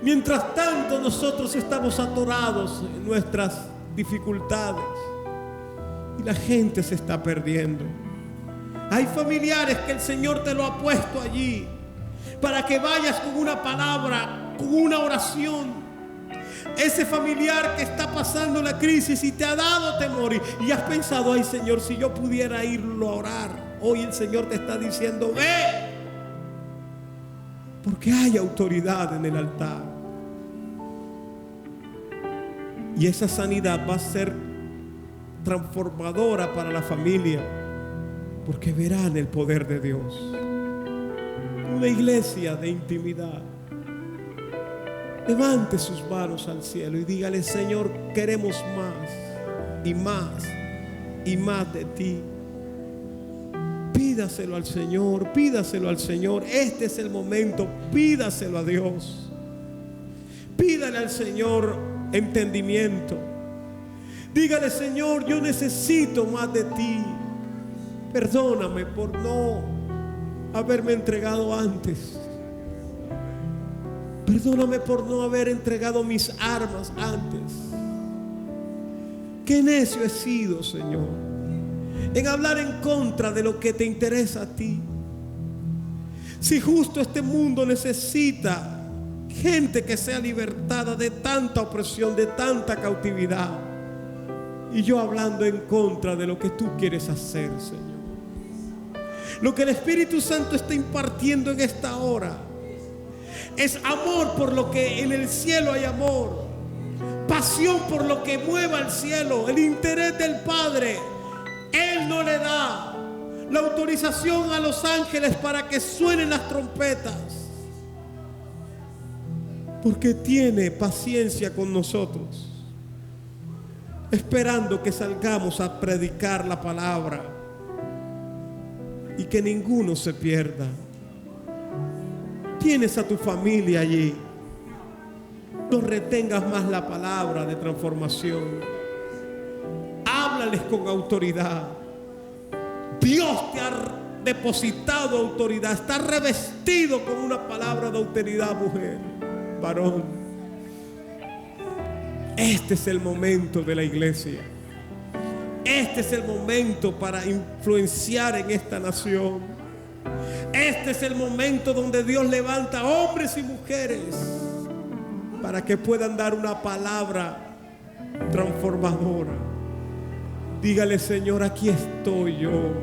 Mientras tanto, nosotros estamos atorados en nuestras dificultades y la gente se está perdiendo. Hay familiares que el Señor te lo ha puesto allí para que vayas con una palabra, con una oración. Ese familiar que está pasando la crisis y te ha dado temor y has pensado, ay Señor, si yo pudiera irlo a orar. Hoy el Señor te está diciendo, ve, porque hay autoridad en el altar. Y esa sanidad va a ser transformadora para la familia, porque verán el poder de Dios. Una iglesia de intimidad. Levante sus manos al cielo y dígale, Señor, queremos más y más y más de ti. Pídaselo al Señor, pídaselo al Señor. Este es el momento, pídaselo a Dios. Pídale al Señor entendimiento. Dígale, Señor, yo necesito más de ti. Perdóname por no haberme entregado antes. Perdóname por no haber entregado mis armas antes. Qué necio he sido, Señor, en hablar en contra de lo que te interesa a ti. Si justo este mundo necesita gente que sea libertada de tanta opresión, de tanta cautividad, y yo hablando en contra de lo que tú quieres hacer, Señor. Lo que el Espíritu Santo está impartiendo en esta hora es amor por lo que en el cielo hay amor, pasión por lo que mueva al cielo, el interés del Padre. Él no le da la autorización a los ángeles para que suenen las trompetas, porque tiene paciencia con nosotros, esperando que salgamos a predicar la palabra y que ninguno se pierda. Tienes a tu familia allí. No retengas más la palabra de transformación. Háblales con autoridad. Dios te ha depositado autoridad. Estás revestido con una palabra de autoridad, mujer, varón. Este es el momento de la iglesia. Este es el momento para influenciar en esta nación. Este es el momento donde Dios levanta hombres y mujeres para que puedan dar una palabra transformadora. Dígale: Señor, aquí estoy yo.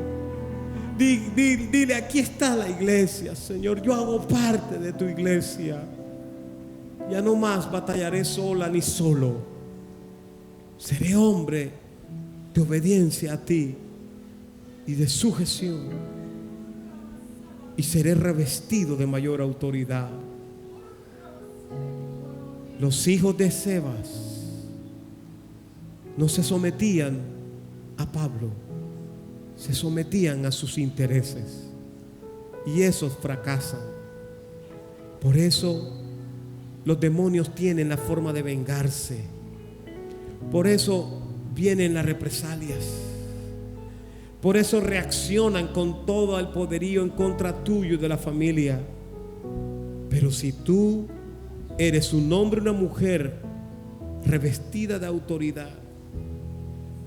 Dile: aquí está la iglesia, Señor. Yo hago parte de tu iglesia. Ya no más batallaré sola ni solo. Seré hombre de obediencia a ti y de sujeción, y seré revestido de mayor autoridad. Los hijos de Sebas no se sometían a Pablo, se sometían a sus intereses, y esos fracasan. Por eso los demonios tienen la forma de vengarse. Por eso vienen las represalias. Por eso reaccionan con todo el poderío en contra tuyo y de la familia. Pero si tú eres un hombre o una mujer revestida de autoridad,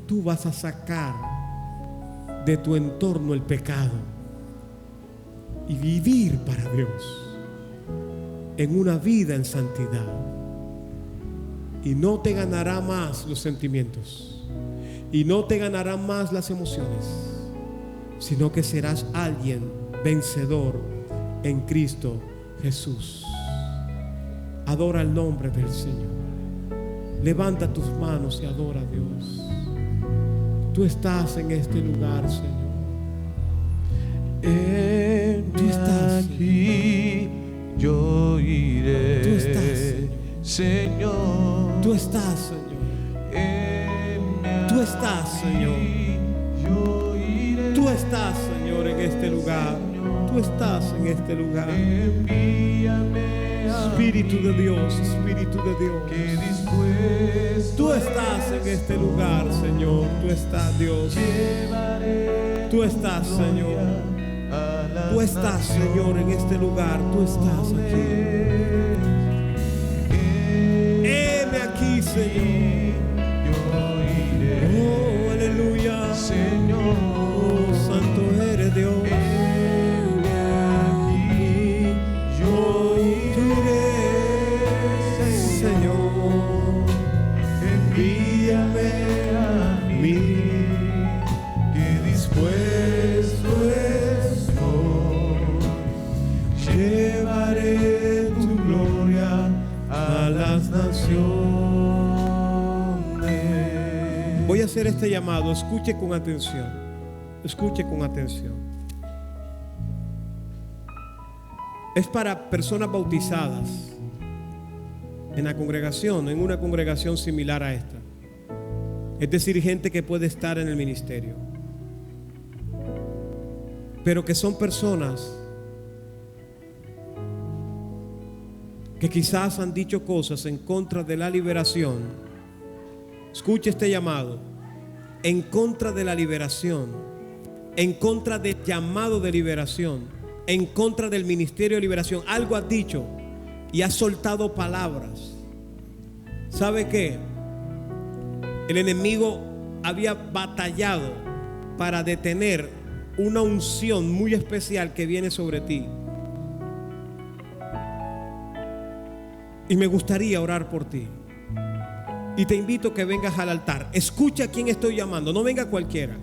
tú vas a sacar de tu entorno el pecado y vivir para Dios en una vida en santidad. Y no te ganará más los sentimientos, y no te ganará más las emociones, sino que serás alguien vencedor en Cristo Jesús. Adora el nombre del Señor. Levanta tus manos y adora a Dios. Tú estás en este lugar, Señor. Tú estás aquí. Yo iré. Tú estás, Señor. Tú estás, Señor. Tú estás, Señor. Yo iré. Tú estás, Señor, en este lugar. Tú estás en este lugar. Envíame a Espíritu de Dios, Espíritu de Dios. que dispuesto Tú estás en este lugar, Señor. Tú estás, Dios. llevaré Tú estás, Señor. a las Tú estás, Señor, en este lugar. Tú estás aquí. Heme aquí, Señor. Yo iré, Oh, aleluya. Señor. Oh, santo eres Dios. Heme aquí, yo iré, Señor. envíame a mí, que dispuesto estoy, llevaré tu gloria a las naciones. Voy a hacer este llamado. Escuche con atención. Escuche con atención. Es para personas bautizadas en la congregación, en una congregación similar a esta. Es decir, gente que puede estar en el ministerio, pero que son personas que quizás han dicho cosas en contra de la liberación. Escuche este llamado. En contra de la liberación, en contra del llamado de liberación, en contra del ministerio de liberación. Algo has dicho y has soltado palabras. ¿Sabe qué? El enemigo había batallado para detener una unción muy especial que viene sobre ti. Y me gustaría orar por ti. Y te invito a que vengas al altar. Escucha a quién estoy llamando. No venga cualquiera.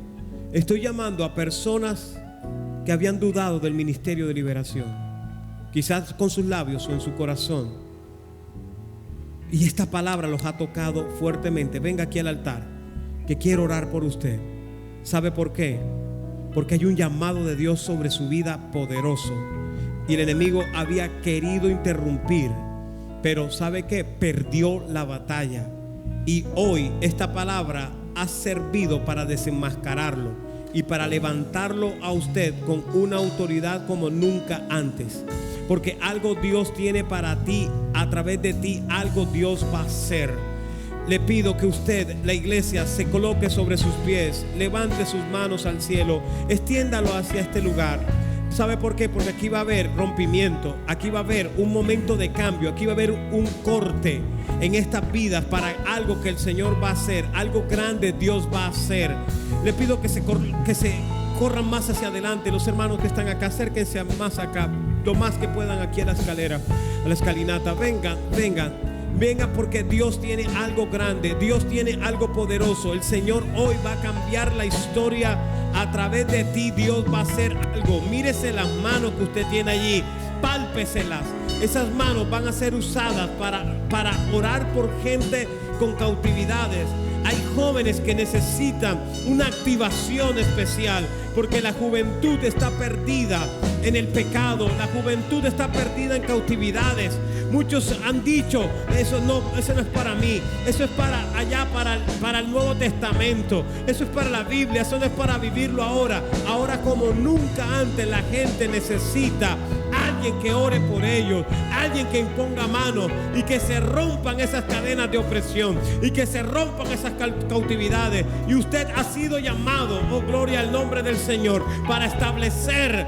Estoy llamando a personas que habían dudado del ministerio de liberación, quizás con sus labios o en su corazón. Y esta palabra los ha tocado fuertemente. Venga aquí al altar, que quiero orar por usted. ¿Sabe por qué? Porque hay un llamado de Dios sobre su vida poderoso. Y el enemigo había querido interrumpir, pero ¿sabe qué? Perdió la batalla. Y hoy esta palabra ha servido para desenmascararlo y para levantarlo a usted con una autoridad como nunca antes. Porque algo Dios tiene para ti, a través de ti algo Dios va a hacer. Le pido que usted, la iglesia, se coloque sobre sus pies, levante sus manos al cielo, extiéndalo hacia este lugar. ¿Sabe por qué? Porque aquí va a haber rompimiento, aquí va a haber un momento de cambio, aquí va a haber un corte en estas vidas para algo que el Señor va a hacer, algo grande Dios va a hacer. Le pido que se corran más hacia adelante. Los hermanos que están acá, acérquense más acá, lo más que puedan aquí a la escalera, a la escalinata. Vengan porque Dios tiene algo grande, Dios tiene algo poderoso. El Señor hoy va a cambiar la historia a través de ti. Dios va a hacer algo. Mírese las manos que usted tiene allí, pálpeselas. Esas manos van a ser usadas para orar por gente con cautividades. Hay jóvenes que necesitan una activación especial porque la juventud está perdida en el pecado, la juventud está perdida en cautividades. Muchos han dicho, eso no es para mí, eso es para allá, para el Nuevo Testamento, eso es para la Biblia, eso no es para vivirlo ahora. Ahora como nunca antes la gente necesita alguien que ore por ellos, alguien que imponga manos y que se rompan esas cadenas de opresión y que se rompan esas cautividades. Y usted ha sido llamado, oh gloria al nombre del Señor, para establecer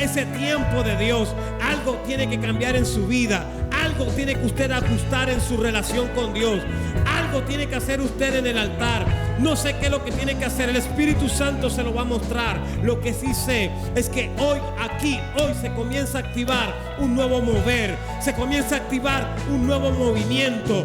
ese tiempo de Dios. Algo tiene que cambiar en su vida, algo tiene que usted ajustar en su relación con Dios, algo tiene que hacer usted en el altar. No sé qué es lo que tiene que hacer, el Espíritu Santo se lo va a mostrar. Lo que sí sé es que hoy se comienza a activar un nuevo mover, se comienza a activar un nuevo movimiento,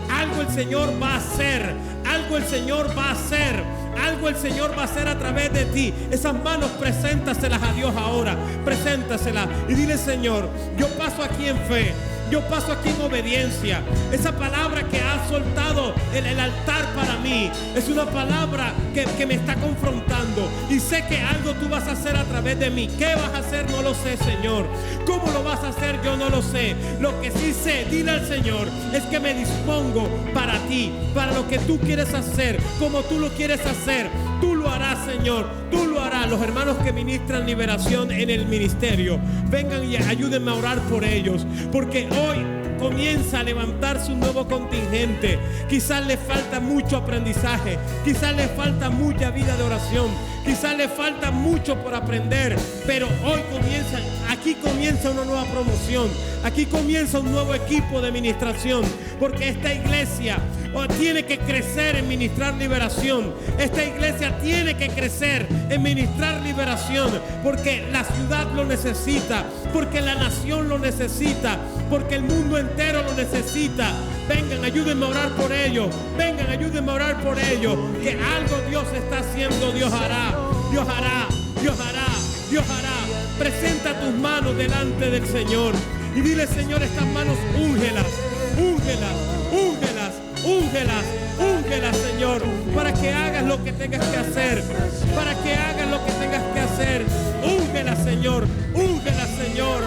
Algo el Señor va a hacer, algo el Señor va a hacer, algo el Señor va a hacer a través de ti. Esas manos, preséntaselas a Dios ahora, preséntaselas y dile: Señor, yo paso aquí en fe, yo paso aquí en obediencia. Esa palabra que ha soltado el altar para mí es una palabra que me está confrontando. Y sé que algo tú vas a hacer a través de mí. ¿Qué vas a hacer? No lo sé, Señor. ¿Cómo lo vas a hacer? Yo no lo sé. Lo que sí sé, dile al Señor, es que me dispongo para ti, para lo que tú quieres hacer, como tú lo quieres hacer. Tú lo harás, Señor, tú lo harás. Los hermanos que ministran liberación en el ministerio, vengan y ayúdenme a orar por ellos, porque hoy comienza a levantarse un nuevo contingente. Quizás le falta mucho aprendizaje, quizás le falta mucha vida de oración, quizás le falta mucho por aprender, pero hoy aquí comienza una nueva promoción, aquí comienza un nuevo equipo de ministración, porque esta iglesia tiene que crecer en ministrar liberación. Esta iglesia tiene que crecer en ministrar liberación, porque la ciudad lo necesita, porque la nación lo necesita, porque el mundo entero lo necesita. Vengan, ayúdenme a orar por ellos. Vengan, ayúdenme a orar por ellos. Que algo Dios está haciendo. Dios hará, Dios hará, Dios hará, Dios hará. Presenta tus manos delante del Señor y dile: Señor, estas manos úngelas, úngelas, úngelas, úngelas, úngelas, Señor, para que hagas lo que tengas que hacer, para que hagas lo que tengas que hacer. Úngelas, Señor, úngelas, Señor.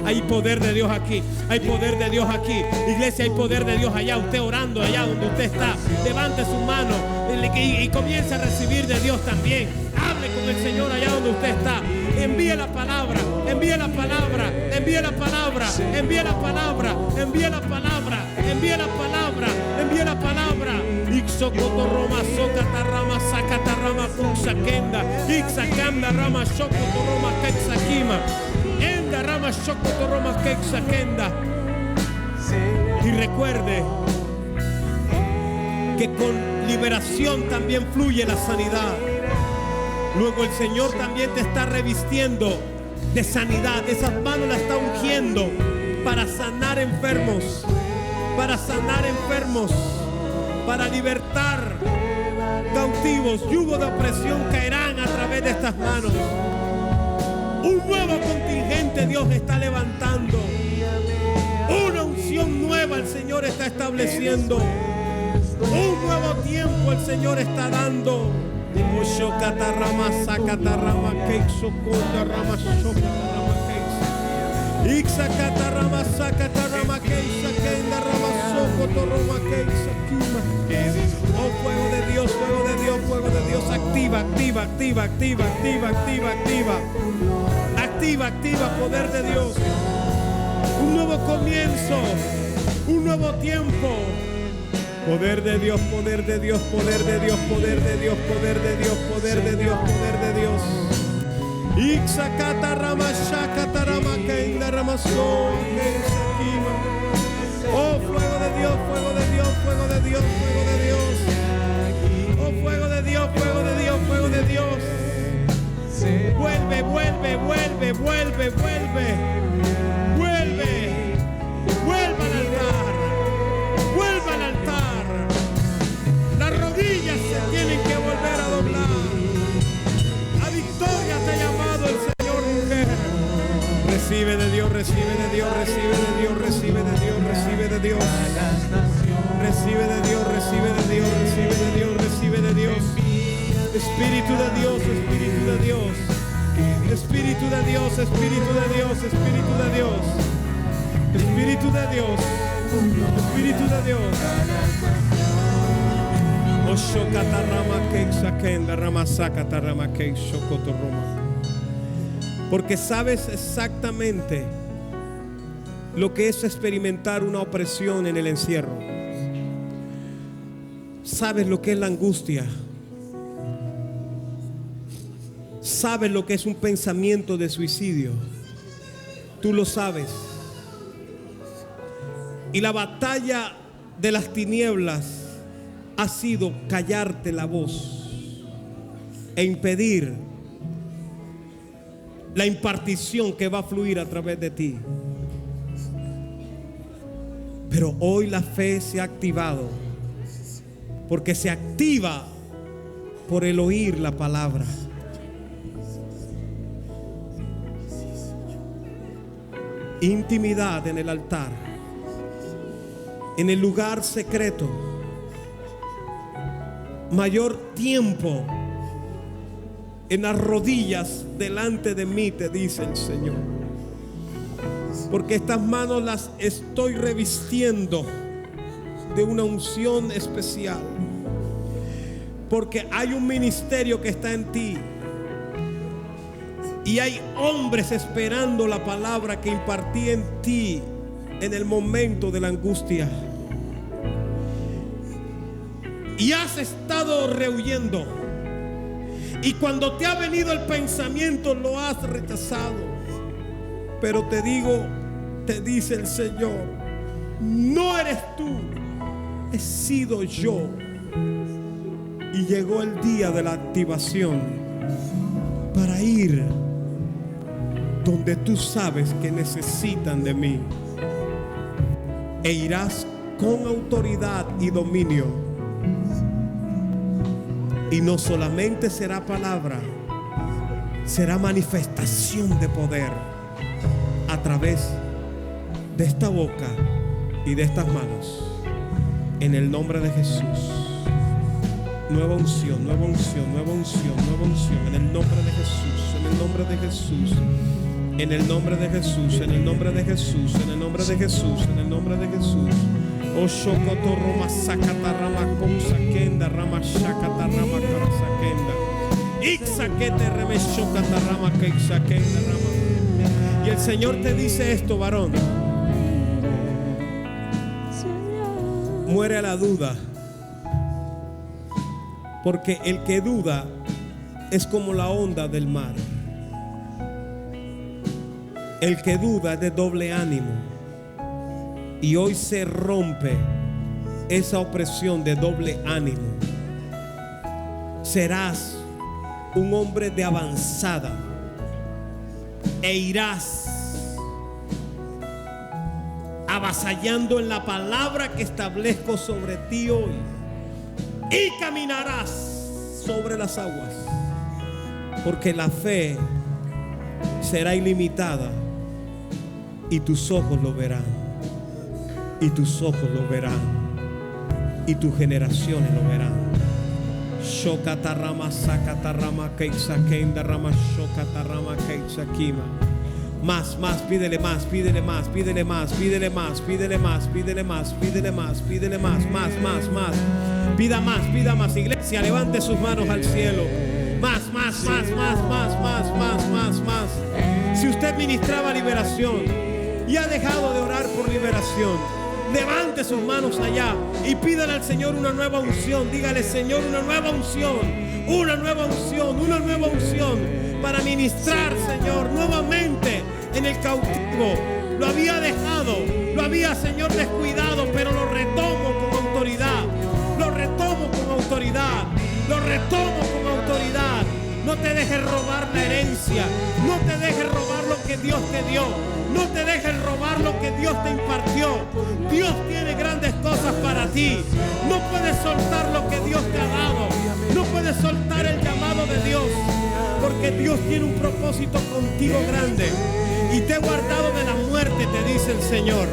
Hay poder de Dios aquí, hay poder de Dios aquí. Iglesia, hay poder de Dios allá. Usted orando allá donde usted está, levante su mano y comience a recibir de Dios también. Hable con el Señor allá donde usted está. Envíe la palabra, envíe la palabra, envíe la palabra, envíe la palabra, envíe la palabra, envíe la palabra, envíe la palabra. Ixocotorroma socatarrama sacatarrama kuxakenda, ixakanda rama shocotorroma kexakima, enda rama shocotorroma kexakenda. Y recuerde que con liberación también fluye la sanidad. Luego el Señor también te está revistiendo de sanidad. Esas manos las está ungiendo para sanar enfermos, para sanar enfermos, para libertar cautivos. Yugo de opresión caerán a través de estas manos. Un nuevo contingente Dios está levantando. Una unción nueva el Señor está estableciendo. Un nuevo tiempo el Señor está dando. Oshokatarrama sakatarrama keisokunda rama shokatarrama keis. Ixakatarrama sakatarrama keisakenda rama sokotorrama keisakima. Oh, fuego de Dios, fuego de Dios, fuego de Dios. Activa, activa, activa, activa, activa, activa, activa. Activa, activa, poder de Dios. Un nuevo comienzo, un nuevo tiempo. Poder de Dios, poder de Dios, poder de Dios, poder de Dios, poder de Dios, poder de Dios, poder de Dios. Ixakata rama shakata rama kenda rama so kema. Oh, fuego de Dios, fuego de Dios, fuego de Dios, fuego de Dios. Oh, fuego de Dios, fuego de Dios, fuego de Dios. Vuelve, vuelve, vuelve, vuelve, vuelve. Vuelve. Vuelva al altar. Vuelva al altar. Las rodillas se tienen que volver a doblar. A victoria te ha llamado el Señor, mujer. Recibe de Dios, recibe de Dios, recibe de Dios, recibe de Dios, recibe de Dios. Recibe de Dios, recibe de Dios, recibe de Dios, recibe de Dios. Espíritu de Dios, Espíritu de Dios. Espíritu de Dios, Espíritu de Dios, Espíritu de Dios. Espíritu de Dios. Espíritu de Dios. Porque sabes exactamente lo que es experimentar una opresión en el encierro. Sabes lo que es la angustia. Sabes lo que es un pensamiento de suicidio. Tú lo sabes. Y la batalla de las tinieblas ha sido callarte la voz e impedir la impartición que va a fluir a través de ti. Pero hoy la fe se ha activado, porque se activa por el oír la palabra. Intimidad en el altar, en el lugar secreto, mayor tiempo en las rodillas delante de mí, te dice el Señor, porque estas manos las estoy revistiendo de una unción especial, porque hay un ministerio que está en ti. Y hay hombres esperando la palabra que impartí en ti en el momento de la angustia. Y has estado rehuyendo. Y cuando te ha venido el pensamiento lo has rechazado. Pero te digo, te dice el Señor, no eres tú, he sido yo. Y llegó el día de la activación para ir donde tú sabes que necesitan de mí, e irás con autoridad y dominio. Y no solamente será palabra, será manifestación de poder a través de esta boca y de estas manos, en el nombre de Jesús. Nueva unción, nueva unción, nueva unción, nueva unción, en el nombre de Jesús, en el nombre de Jesús. En el nombre de Jesús, en el nombre de Jesús, en el nombre de Jesús, en el nombre de Jesús. Oh, shokoto roma sakata rama kousa kenda rama shakata rama karasa kenda. Ixakete reme shokata rama keisa kenda rama. Y el Señor te dice esto, varón. Muere la duda. Porque el que duda es como la onda del mar. El que duda es de doble ánimo. Y hoy se rompe esa opresión de doble ánimo. Serás un hombre de avanzada e irás avasallando en la palabra que establezco sobre ti hoy. Y caminarás sobre las aguas, porque la fe será ilimitada. Y tus ojos lo verán. Y tus ojos lo verán. Y tus generaciones lo verán. Shokatarama sakatarama keisakenda rama shokatarama keisakima. Más, pídele más, pídele más, pídele más, pídele más, pídele más, pídele más, pídele más, pídele más, más. Pida más, iglesia, levante sus manos al cielo. Más. Si usted ministraba liberación y ha dejado de orar por liberación, Levante sus manos allá y pídale al Señor una nueva unción. Dígale: Señor, una nueva unción, una nueva unción, una nueva unción para ministrar, Señor, nuevamente en el cautivo. Lo había dejado, lo había, Señor, descuidado, pero lo retomo con autoridad. Lo retomo con autoridad. Lo retomo con autoridad. No te dejes robar la herencia. No te dejes robar lo que Dios te dio. No te dejes robar lo que Dios te impartió. Dios tiene grandes cosas para ti. No puedes soltar lo que Dios te ha dado. No puedes soltar el llamado de Dios, porque Dios tiene un propósito contigo grande. Y te he guardado de la muerte, te dice el Señor.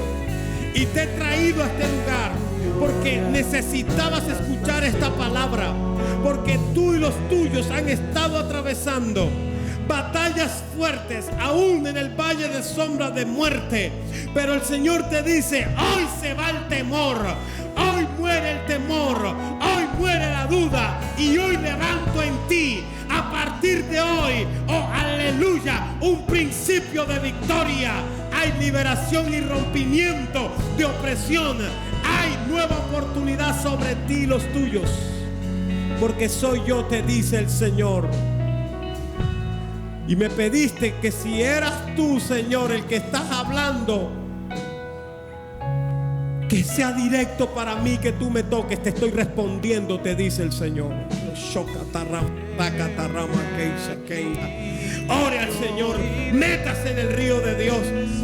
Y te he traído a este lugar porque necesitabas escuchar esta palabra. Porque tú y los tuyos han estado atravesando batallas fuertes, aún en el valle de sombra de muerte. Pero el Señor te dice: hoy se va el temor, hoy muere el temor, hoy muere la duda, y hoy levanto en ti, a partir de hoy, oh aleluya, un principio de victoria. Hay liberación y rompimiento de opresión. Hay nueva oportunidad sobre ti y los tuyos. Porque soy yo, te dice el Señor. Y me pediste que si eras tú, Señor, el que estás hablando, que sea directo para mí, que tú me toques. Te estoy respondiendo, te dice el Señor. Ore al Señor. Métase en el río de Dios.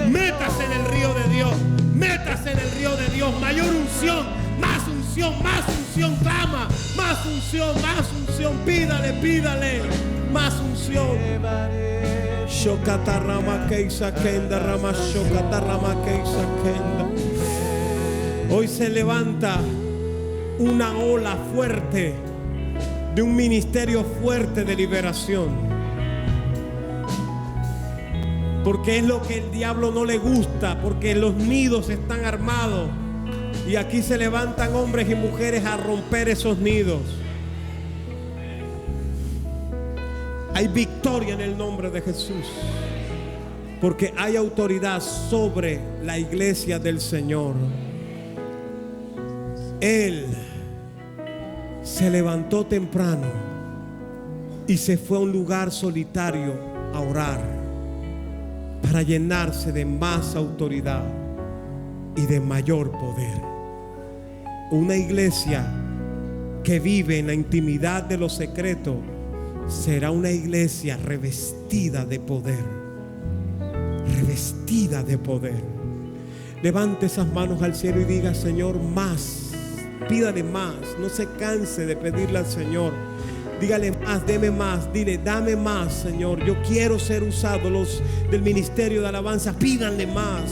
Métase en el río de Dios. Métase en el río de Dios. Mayor unción, más unción, más unción. Clama, más unción, más unción. Pídale, pídale. Más unción. Hoy se levanta una ola fuerte de un ministerio fuerte de liberación. Porque es lo que el diablo no le gusta, porque los nidos están armados. Y aquí se levantan hombres y mujeres a romper esos nidos. Hay victoria en el nombre de Jesús, porque hay autoridad sobre la iglesia del Señor. Él se levantó temprano y se fue a un lugar solitario a orar, para llenarse de más autoridad y de mayor poder. Una iglesia que vive en la intimidad de lo secreto será una iglesia revestida de poder. Revestida de poder. Levante esas manos al cielo y diga: Señor, más. Pídale más. No se canse de pedirle al Señor. Dígale más, deme más. Dile: dame más, Señor. Yo quiero ser usado. Los del ministerio de alabanza, pídanle más.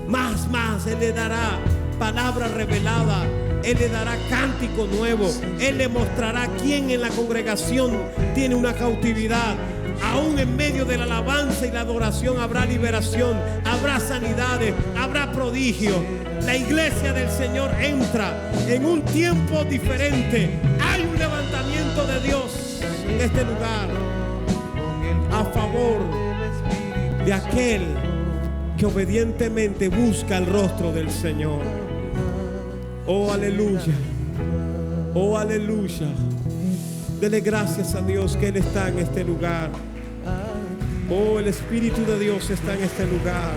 Más, más. Él le dará palabra revelada. Él le dará cántico nuevo. Él le mostrará quién en la congregación tiene una cautividad. Aún en medio de la alabanza y la adoración habrá liberación, habrá sanidades, habrá prodigios. La iglesia del Señor entra en un tiempo diferente. Hay un levantamiento de Dios en este lugar a favor de aquel que obedientemente busca el rostro del Señor. Oh, aleluya. Oh, aleluya. Dele gracias a Dios que Él está en este lugar. Oh, el Espíritu de Dios está en este lugar.